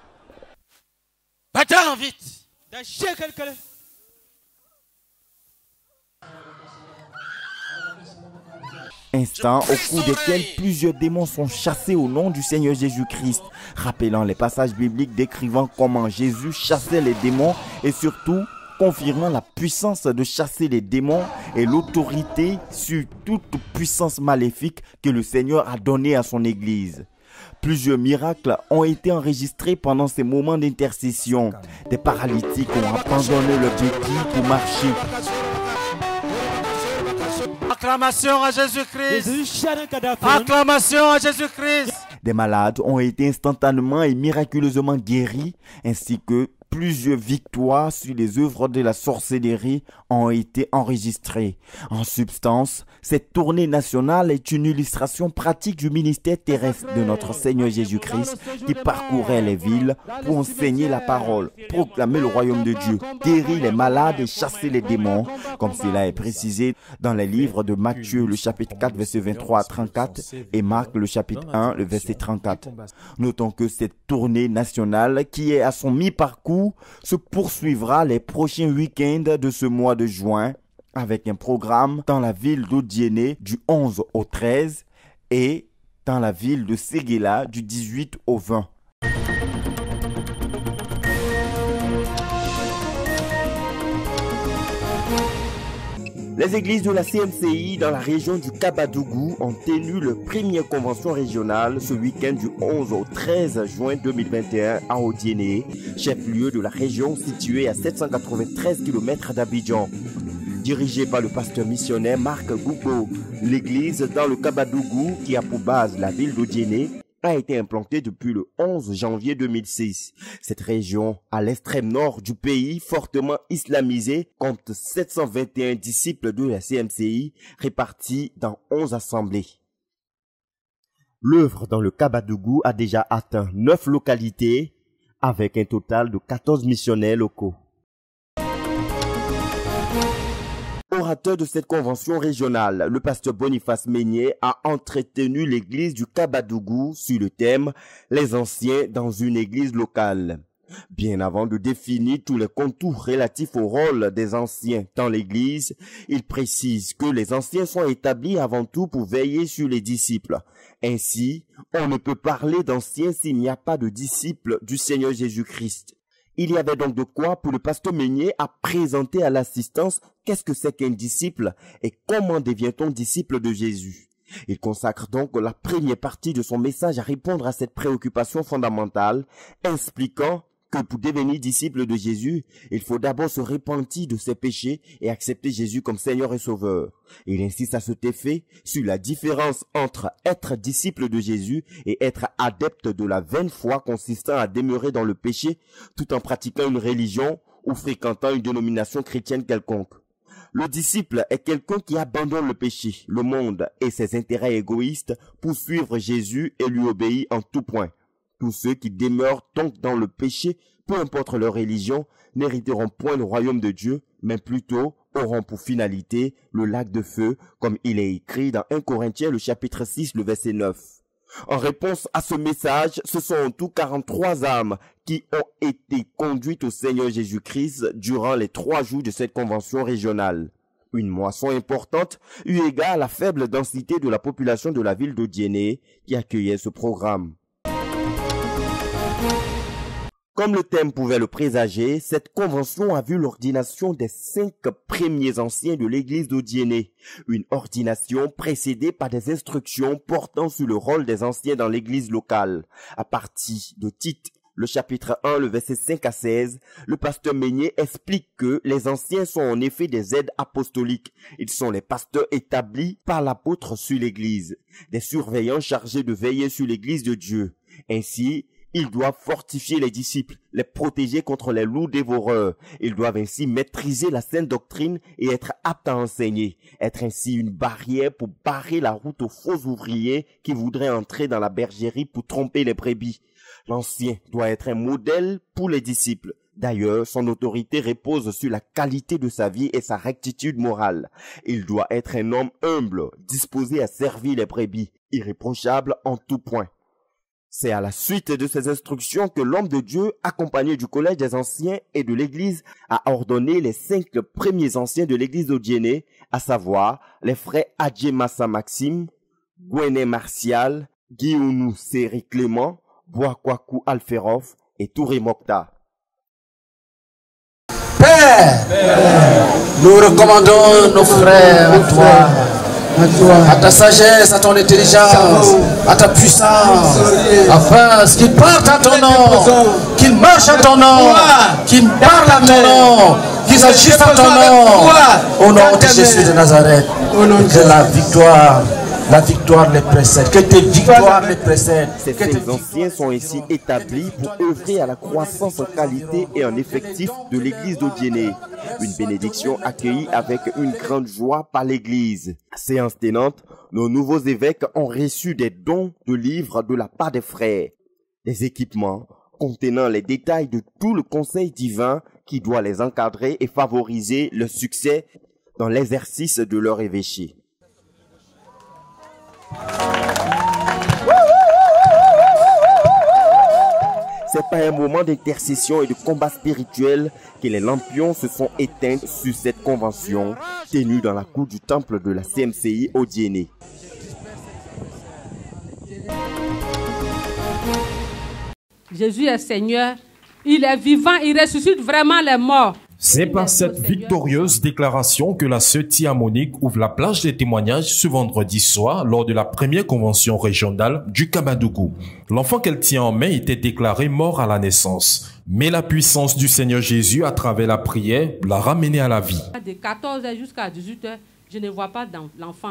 Bataille vite. Instants au cours desquels plusieurs démons sont chassés au nom du Seigneur Jésus-Christ, rappelant les passages bibliques décrivant comment Jésus chassait les démons et surtout confirmant la puissance de chasser les démons et l'autorité sur toute puissance maléfique que le Seigneur a donnée à son Église. Plusieurs miracles ont été enregistrés pendant ces moments d'intercession. Des paralytiques ont abandonné leur béquille pour marcher. Acclamation à Jésus-Christ. Acclamation à Jésus-Christ. Des malades ont été instantanément et miraculeusement guéris, ainsi que plusieurs victoires sur les œuvres de la sorcellerie ont été enregistrées. En substance, cette tournée nationale est une illustration pratique du ministère terrestre de notre Seigneur Jésus-Christ qui parcourait les villes pour enseigner la parole, proclamer le royaume de Dieu, guérir les malades et chasser les démons, comme cela est précisé dans les livres de Matthieu, le chapitre 4, verset 23 à 34 et Marc, le chapitre 1, le verset 34. Notons que cette tournée nationale qui est à son mi-parcours se poursuivra les prochains week-ends de ce mois de juin avec un programme dans la ville d'Odiéné du 11 au 13 et dans la ville de Séguéla du 18 au 20. Les églises de la CMCI dans la région du Kabadougou ont tenu leur première convention régionale ce week-end du 11 au 13 juin 2021 à Odiéné, chef-lieu de la région située à 793 km d'Abidjan. Dirigée par le pasteur missionnaire Marc Gougo, l'église dans le Kabadougou, qui a pour base la ville d'Odiéné, a été implantée depuis le 11 janvier 2006. Cette région, à l'extrême nord du pays, fortement islamisée, compte 721 disciples de la CMCI répartis dans 11 assemblées. L'œuvre dans le Kabadougou a déjà atteint 9 localités avec un total de 14 missionnaires locaux. Orateur de cette convention régionale, le pasteur Boniface Meigné a entretenu l'église du Kabadougou sur le thème « Les anciens dans une église locale ». Bien avant de définir tous les contours relatifs au rôle des anciens dans l'église, il précise que les anciens sont établis avant tout pour veiller sur les disciples. Ainsi, on ne peut parler d'anciens s'il n'y a pas de disciples du Seigneur Jésus-Christ. Il y avait donc de quoi pour le pasteur Meigné à présenter à l'assistance qu'est-ce que c'est qu'un disciple et comment devient-on disciple de Jésus. Il consacre donc la première partie de son message à répondre à cette préoccupation fondamentale, expliquant que pour devenir disciple de Jésus, il faut d'abord se repentir de ses péchés et accepter Jésus comme Seigneur et Sauveur. Il insiste à cet effet sur la différence entre être disciple de Jésus et être adepte de la vaine foi consistant à demeurer dans le péché tout en pratiquant une religion ou fréquentant une dénomination chrétienne quelconque. Le disciple est quelqu'un qui abandonne le péché, le monde et ses intérêts égoïstes pour suivre Jésus et lui obéir en tout point. Tous ceux qui demeurent donc dans le péché, peu importe leur religion, n'hériteront point le royaume de Dieu, mais plutôt auront pour finalité le lac de feu, comme il est écrit dans 1 Corinthiens le chapitre 6, le verset 9. En réponse à ce message, ce sont en tout 43 âmes qui ont été conduites au Seigneur Jésus-Christ durant les 3 jours de cette convention régionale. Une moisson importante eu égard à la faible densité de la population de la ville de Djenné qui accueillait ce programme. Comme le thème pouvait le présager, cette convention a vu l'ordination des 5 premiers anciens de l'église de Djenné. Une ordination précédée par des instructions portant sur le rôle des anciens dans l'église locale. À partir de Tite, le chapitre 1, le verset 5 à 16, le pasteur Meignet explique que les anciens sont en effet des aides apostoliques. Ils sont les pasteurs établis par l'apôtre sur l'église, des surveillants chargés de veiller sur l'église de Dieu. Ainsi, ils doivent fortifier les disciples, les protéger contre les loups dévoreurs. Ils doivent ainsi maîtriser la sainte doctrine et être aptes à enseigner. Être ainsi une barrière pour barrer la route aux faux ouvriers qui voudraient entrer dans la bergerie pour tromper les brebis. L'ancien doit être un modèle pour les disciples. D'ailleurs, son autorité repose sur la qualité de sa vie et sa rectitude morale. Il doit être un homme humble, disposé à servir les brebis, irréprochable en tout point. C'est à la suite de ces instructions que l'homme de Dieu, accompagné du collège des anciens et de l'église, a ordonné les 5 premiers anciens de l'église de Djenné, à savoir les frères Adjemassa Maxime, Gwené Martial, Guiounou Séri Clément, Boakwaku Alferov et Touré Mokta. Père, nous recommandons nos frères à toi. À ta sagesse, à ton intelligence, à ta puissance, afin qu'ils partent à ton nom, qu'ils marchent à ton nom, qu'ils parlent à ton nom, qu'ils agissent à ton nom, au nom de Jésus de Nazareth, que la victoire les précède, que tes victoires les précèdent. Ces 5 anciens sont ainsi établis pour œuvrer à la croissance en qualité et en effectif de l'église de Djenné. Une bénédiction accueillie avec une grande joie par l'église. Séance tenante, nos nouveaux évêques ont reçu des dons de livres de la part des frères. Des équipements contenant les détails de tout le conseil divin qui doit les encadrer et favoriser le succès dans l'exercice de leur évêché. C'est par un moment d'intercession et de combat spirituel que les lampions se sont éteints sur cette convention tenue dans la cour du temple de la CMCI au Djenné. Jésus est Seigneur, il est vivant, il ressuscite vraiment les morts. C'est par cette victorieuse déclaration que la sœur Tia Monique ouvre la plage des témoignages ce vendredi soir lors de la première convention régionale du Kamadougou. L'enfant qu'elle tient en main était déclaré mort à la naissance. Mais la puissance du Seigneur Jésus à travers la prière l'a ramené à la vie. De 14h jusqu'à 18h, je ne vois pas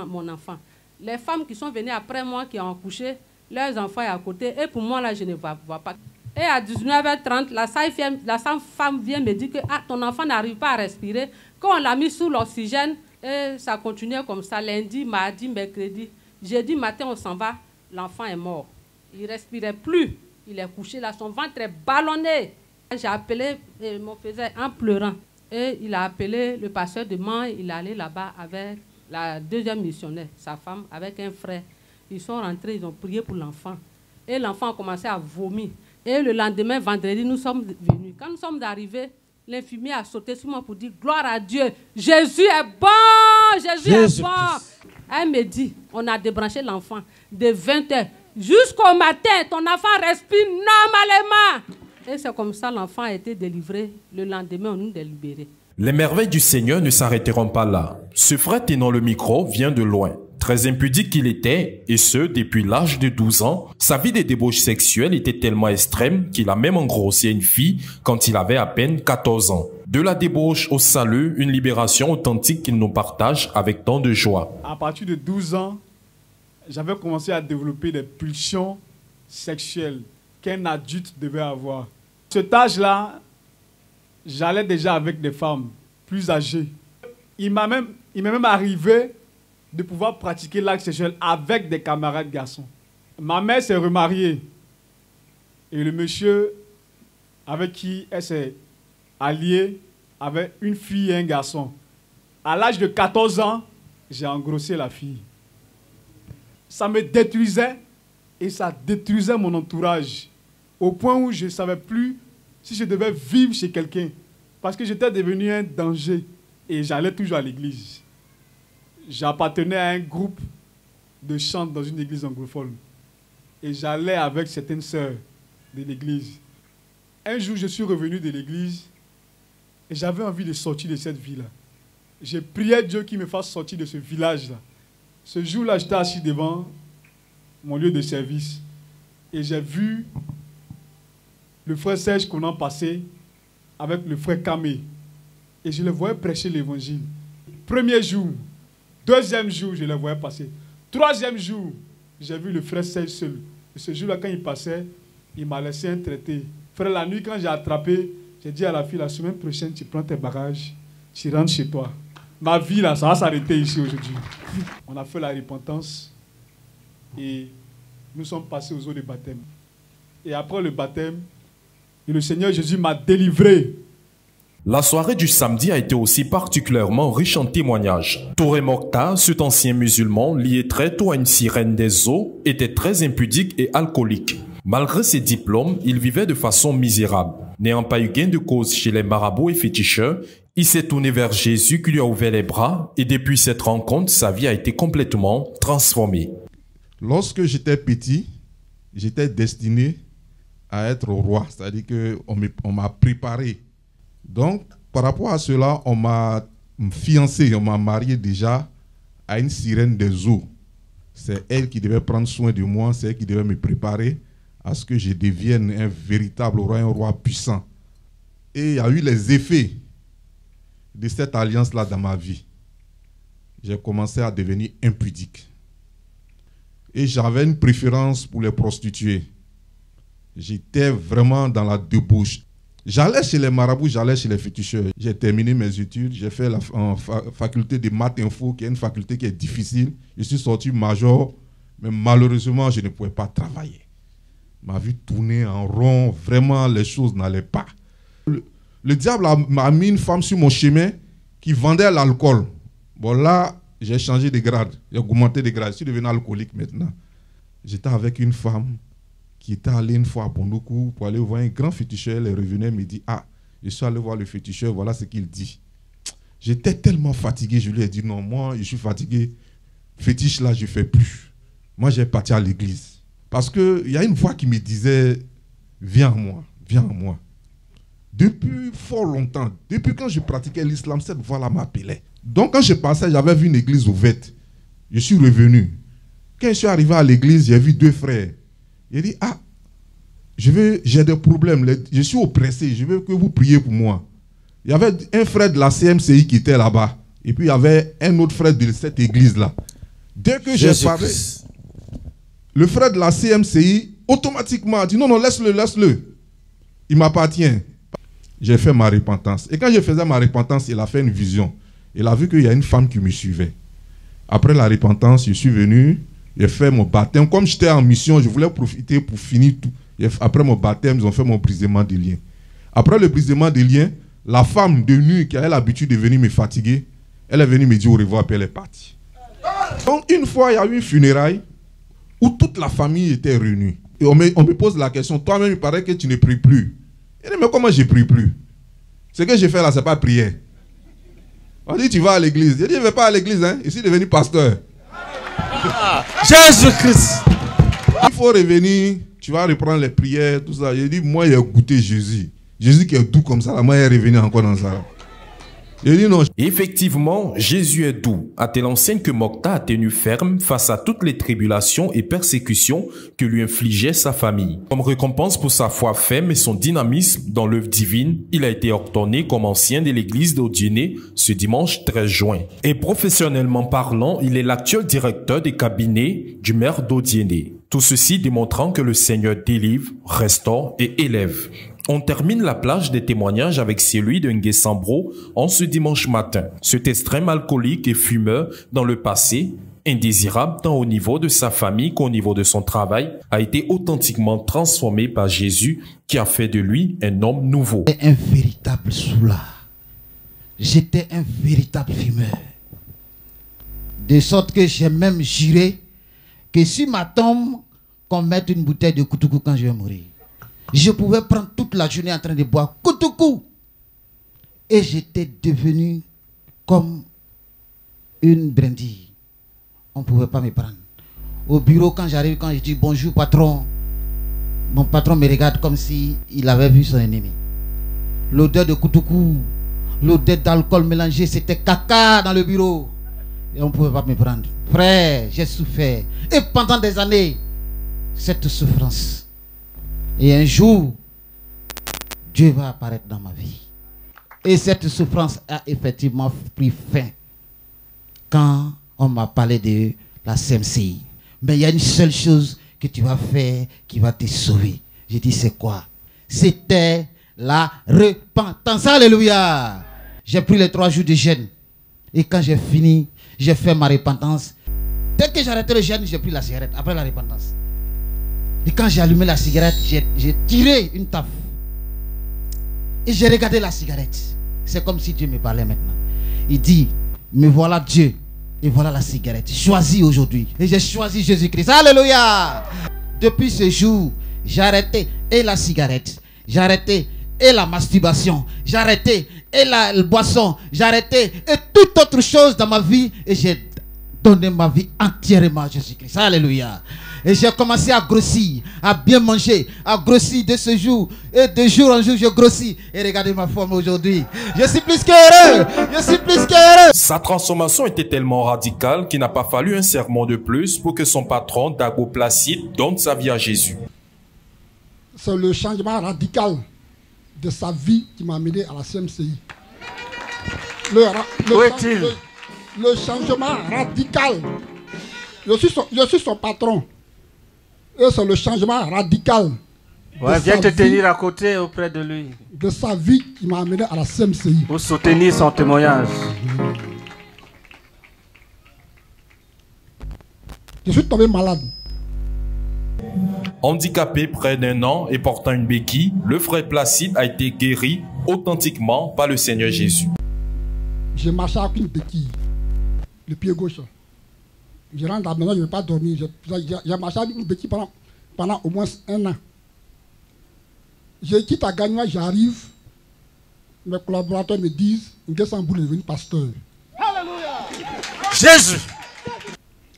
mon enfant. Les femmes qui sont venues après moi, qui ont accouché, leurs enfants sont à côté. Et pour moi, là, je ne vois pas. Et à 19h30, la sage-femme vient me dire que ton enfant n'arrive pas à respirer. Quand on l'a mis sous l'oxygène, et ça continuait comme ça, lundi, mardi, mercredi. Jeudi matin, on s'en va, l'enfant est mort. Il ne respirait plus, il est couché là, son ventre est ballonné. J'ai appelé mon frère en pleurant. Et il a appelé le pasteur de Mans, il est allé là-bas avec la deuxième missionnaire, sa femme, avec un frère. Ils sont rentrés, ils ont prié pour l'enfant. Et l'enfant a commencé à vomir. Et le lendemain, vendredi, nous sommes venus. Quand nous sommes arrivés, l'infirmier a sauté sur moi pour dire « Gloire à Dieu, Jésus est bon, Jésus est bon ». Elle me dit, on a débranché l'enfant de 20h jusqu'au matin, ton enfant respire normalement. Et c'est comme ça l'enfant a été délivré. Le lendemain, on nous a libérés. Les merveilles du Seigneur ne s'arrêteront pas là. Ce frère tenant le micro vient de loin. Très impudique qu'il était, et ce, depuis l'âge de 12 ans, sa vie de débauche sexuelle était tellement extrême qu'il a même engrossé une fille quand il avait à peine 14 ans. De la débauche au salut, une libération authentique qu'il nous partage avec tant de joie. À partir de 12 ans, j'avais commencé à développer des pulsions sexuelles qu'un adulte devait avoir. Cet âge-là, j'allais déjà avec des femmes plus âgées. Il m'est même arrivé de pouvoir pratiquer l'acte sexuel avec des camarades garçons. Ma mère s'est remariée et le monsieur avec qui elle s'est alliée avait une fille et un garçon. À l'âge de 14 ans, j'ai engrossé la fille. Ça me détruisait et ça détruisait mon entourage au point où je ne savais plus si je devais vivre chez quelqu'un parce que j'étais devenu un danger et j'allais toujours à l'église. j'appartenais à un groupe de chant dans une église anglophone. Et j'allais avec certaines sœurs de l'église. Un jour, je suis revenu de l'église et j'avais envie de sortir de cette vie-là. J'ai prié Dieu qu'il me fasse sortir de ce village-là. Ce jour-là, j'étais assis devant mon lieu de service et j'ai vu le frère Serge Conan passer avec le frère Kamé. Et je le voyais prêcher l'évangile. Premier jour, deuxième jour, je le voyais passer. Troisième jour, j'ai vu le frère Serge seul. Et ce jour-là, quand il passait, il m'a laissé un traité. Frère, la nuit, quand j'ai attrapé, j'ai dit à la fille, la semaine prochaine, tu prends tes bagages, tu rentres chez toi. Ma vie, là, ça va s'arrêter ici aujourd'hui. On a fait la repentance et nous sommes passés aux eaux de baptême. Et après le baptême, le Seigneur Jésus m'a délivré. La soirée du samedi a été aussi particulièrement riche en témoignages. Touré Mokhtar, cet ancien musulman lié très tôt à une sirène des eaux, était très impudique et alcoolique. Malgré ses diplômes, il vivait de façon misérable. N'ayant pas eu gain de cause chez les marabouts et féticheurs, il s'est tourné vers Jésus qui lui a ouvert les bras et depuis cette rencontre, sa vie a été complètement transformée. Lorsque j'étais petit, j'étais destiné à être roi, c'est-à-dire qu'on m'a préparé. Donc, par rapport à cela, on m'a fiancé, on m'a marié déjà à une sirène des eaux. C'est elle qui devait prendre soin de moi, c'est elle qui devait me préparer à ce que je devienne un véritable roi, un roi puissant. Et il y a eu les effets de cette alliance-là dans ma vie. J'ai commencé à devenir impudique. Et j'avais une préférence pour les prostituées. J'étais vraiment dans la débauche. J'allais chez les marabouts, j'allais chez les féticheurs. J'ai terminé mes études, j'ai fait la faculté de maths info, qui est une faculté qui est difficile. Je suis sorti major, mais malheureusement, je ne pouvais pas travailler. Ma vie tournait en rond, vraiment, les choses n'allaient pas. Le diable m'a mis une femme sur mon chemin qui vendait l'alcool. Bon, là, j'ai changé de grade, j'ai augmenté de grade, je suis devenu alcoolique maintenant. J'étais avec une femme qui était allée une fois à Bondoukou pour aller voir un grand féticheur. Elle est revenue, elle me dit, ah, je suis allé voir le féticheur, voilà ce qu'il dit. J'étais tellement fatigué, je lui ai dit, non, moi, je suis fatigué, fétiche là, je ne fais plus. Moi, j'ai parti à l'église. Parce qu'il y a une voix qui me disait, viens à moi, viens à moi. Depuis fort longtemps, depuis quand je pratiquais l'islam, cette voix-là m'appelait. Donc quand je passais, j'avais vu une église ouverte. Je suis revenu. Quand je suis arrivé à l'église, j'ai vu deux frères. J'ai dit, ah, j'ai des problèmes, je suis oppressé, je veux que vous priez pour moi. Il y avait un frère de la CMCI qui était là-bas. Et puis il y avait un autre frère de cette église-là. Dès que j'ai parlé, le frère de la CMCI automatiquement a dit, non, non, laisse-le, laisse-le. Il m'appartient. J'ai fait ma repentance. Et quand je faisais ma repentance, il a fait une vision. Il a vu qu'il y a une femme qui me suivait. Après la repentance, je suis venu, j'ai fait mon baptême. Comme j'étais en mission, je voulais profiter pour finir tout. Après mon baptême, ils ont fait mon brisement des liens. Après le brisement des liens, la femme de nuit qui avait l'habitude de venir me fatiguer, elle est venue me dire au revoir, puis elle est partie. Donc une fois, il y a eu une funéraille où toute la famille était réunie. Et on me pose la question, toi-même, il paraît que tu ne pries plus. Je dis, mais comment je ne prie plus? Ce que j'ai fait là, ce n'est pas prière. On dit, tu vas à l'église. Je dis, je ne vais pas à l'église, hein. Je suis devenu pasteur. Jésus-Christ. Il faut revenir, tu vas reprendre les prières, tout ça. J'ai dit, moi, j'ai goûté Jésus. Jésus qui est doux comme ça, là, moi, il est revenu encore dans ça. J'ai dit non. Effectivement, Jésus est doux, a tel enseigne que Mokhtar a tenu ferme face à toutes les tribulations et persécutions que lui infligeait sa famille. Comme récompense pour sa foi ferme et son dynamisme dans l'œuvre divine, il a été ordonné comme ancien de l'église d'Odiéné ce dimanche 13 juin. Et professionnellement parlant, il est l'actuel directeur des cabinets du maire d'Odiéné. Tout ceci démontrant que le Seigneur délivre, restaure et élève. On termine la plage des témoignages avec celui de Ngué Sambro en ce dimanche matin. Cet extrême alcoolique et fumeur dans le passé, indésirable tant au niveau de sa famille qu'au niveau de son travail, a été authentiquement transformé par Jésus qui a fait de lui un homme nouveau. J'étais un véritable soulard. J'étais un véritable fumeur. De sorte que j'ai même juré que si ma tombe, qu'on mette une bouteille de Koutoukou quand je vais mourir. Je pouvais prendre toute la journée en train de boire Koutoukou. Et j'étais devenu comme une brindille. On ne pouvait pas me prendre. Au bureau, quand j'arrive, quand je dis bonjour patron, mon patron me regarde comme si il avait vu son ennemi. L'odeur de koutoukou, l'odeur d'alcool mélangé, c'était caca dans le bureau. Et on ne pouvait pas me prendre. Frère, j'ai souffert. Et pendant des années, cette souffrance. Et un jour, Dieu va apparaître dans ma vie. Et cette souffrance a effectivement pris fin quand on m'a parlé de la CMCI. Mais il y a une seule chose que tu vas faire qui va te sauver. J'ai dit, c'est quoi? C'était la repentance. Alléluia! J'ai pris les 3 jours de jeûne. Et quand j'ai fini, j'ai fait ma repentance. Dès que j'ai arrêté le jeûne, j'ai pris la cigarette après la repentance. Et quand j'ai allumé la cigarette, j'ai tiré une taf. Et j'ai regardé la cigarette. C'est comme si Dieu me parlait maintenant. Il dit, me voilà Dieu. Et voilà la cigarette. Choisis aujourd'hui. Et j'ai choisi Jésus-Christ. Alléluia! Depuis ce jour, j'ai arrêté et la cigarette. J'ai arrêté et la masturbation. J'ai arrêté et la boisson. J'ai arrêté et toute autre chose dans ma vie. Et j'ai donné ma vie entièrement à Jésus-Christ. Alléluia! Et j'ai commencé à grossir, à bien manger, à grossir de ce jour. Et de jour en jour, je grossis. Et regardez ma forme aujourd'hui. Je suis plus qu'heureux. Je suis plus qu'heureux. Sa transformation était tellement radicale qu'il n'a pas fallu un sermon de plus pour que son patron, Dago Placide, donne sa vie à Jésus. C'est le changement radical de sa vie qui m'a amené à la CMCI. Où est-il? Le changement radical. Je suis son patron. Et c'est le changement radical. Ouais, viens te tenir à côté auprès de lui. De sa vie qui m'a amené à la CMCI. Pour soutenir son témoignage. Je suis tombé malade. Handicapé près d'1 an et portant une béquille, le frère Placide a été guéri authentiquement par le Seigneur Jésus. J'ai marché avec une béquille, le pied gauche. Je rentre à la maison, je ne vais pas dormir. J'ai marché avec une béquille pendant au moins 1 an. Je quitte à Gagnois, j'arrive. Mes collaborateurs me disent, Nguessamboul est devenu pasteur. Alléluia! Jésus!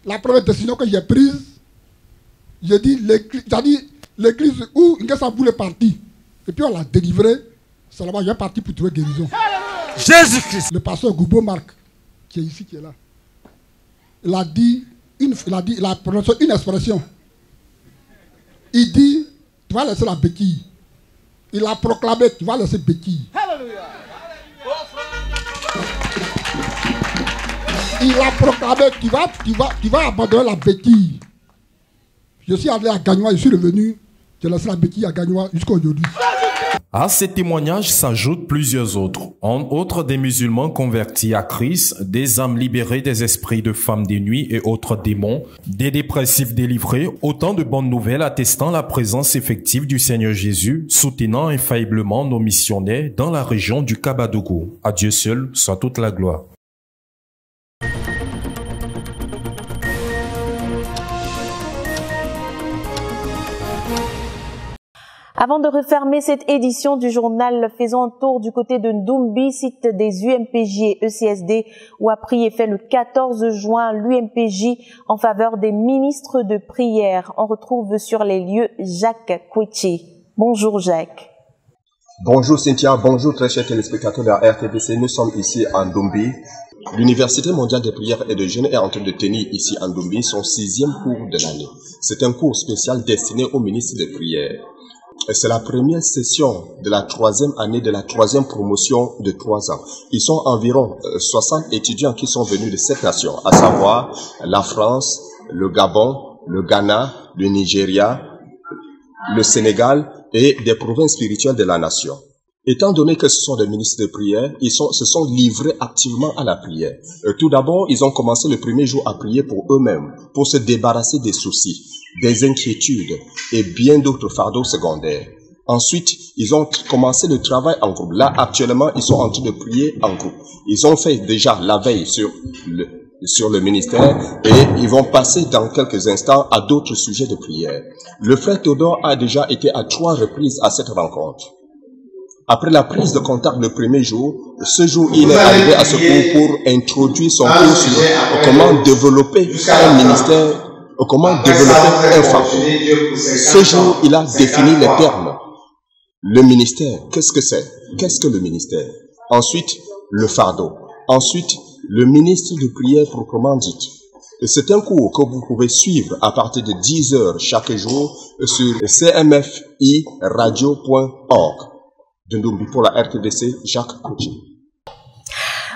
La première décision que j'ai prise, j'ai dit l'église où Nguessamboul est parti. Et puis on l'a délivré. C'est là-bas, je suis parti pour trouver guérison. Jésus-Christ! Le pasteur Goubo Marc, qui est ici, qui est là. Il a prononcé une expression. Il dit, tu vas laisser la béquille. Il a proclamé, tu vas laisser béquille. Il a proclamé, tu vas abandonner la béquille. Je suis allé à Gagnois, je suis revenu, j'ai laissé la béquille à Gagnois jusqu'à aujourd'hui. À ces témoignages s'ajoutent plusieurs autres, entre autres des musulmans convertis à Christ, des âmes libérées des esprits de femmes des nuits et autres démons, des dépressifs délivrés, autant de bonnes nouvelles attestant la présence effective du Seigneur Jésus, soutenant infailliblement nos missionnaires dans la région du Kabadougou. À Dieu seul soit toute la gloire. Avant de refermer cette édition du journal, faisons un tour du côté de Ndoumbi, site des UMPJ et ECSD, où a pris effet le 14 juin l'UMPJ en faveur des ministres de prière. On retrouve sur les lieux Jacques Kouechi. Bonjour Jacques. Bonjour Cynthia, bonjour très chers téléspectateurs de la RTBC. Nous sommes ici à Ndoumbi. L'Université mondiale des prières et de jeûne est en train de tenir ici à Ndoumbi son 6e cours de l'année. C'est un cours spécial destiné aux ministres de prière. C'est la première session de la 3e année de la 3e promotion de 3 ans. Ils sont environ 60 étudiants qui sont venus de 7 nations, à savoir la France, le Gabon, le Ghana, le Nigeria, le Sénégal et des provinces spirituelles de la nation. Étant donné que ce sont des ministres de prière, ils se sont livrés activement à la prière. Tout d'abord, ils ont commencé le premier jour à prier pour eux-mêmes, pour se débarrasser des soucis, des inquiétudes et bien d'autres fardeaux secondaires. Ensuite, ils ont commencé le travail en groupe. Là, actuellement, ils sont en train de prier en groupe. Ils ont fait déjà la veille sur le ministère et ils vont passer dans quelques instants à d'autres sujets de prière. Le frère Théodore a déjà été à 3 reprises à cette rencontre. Après la prise de contact le premier jour, ce jour, il est arrivé à ce cours pour introduire son cours sur comment développer un ministère, comment développer un fardeau. Ce jour, il a défini les termes. Le ministère, qu'est-ce que c'est? Qu'est-ce que le ministère? Ensuite, le fardeau. Ensuite, le ministre de prière proprement dit. C'est un cours que vous pouvez suivre à partir de 10 heures chaque jour sur cmfiradio.org. Pour la RTDC, Jacques Couty.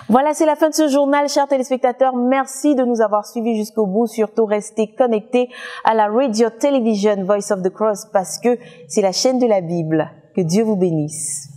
Voilà, c'est la fin de ce journal, chers téléspectateurs. Merci de nous avoir suivis jusqu'au bout. Surtout, restez connectés à la Radio Television Voice of the Cross parce que c'est la chaîne de la Bible. Que Dieu vous bénisse.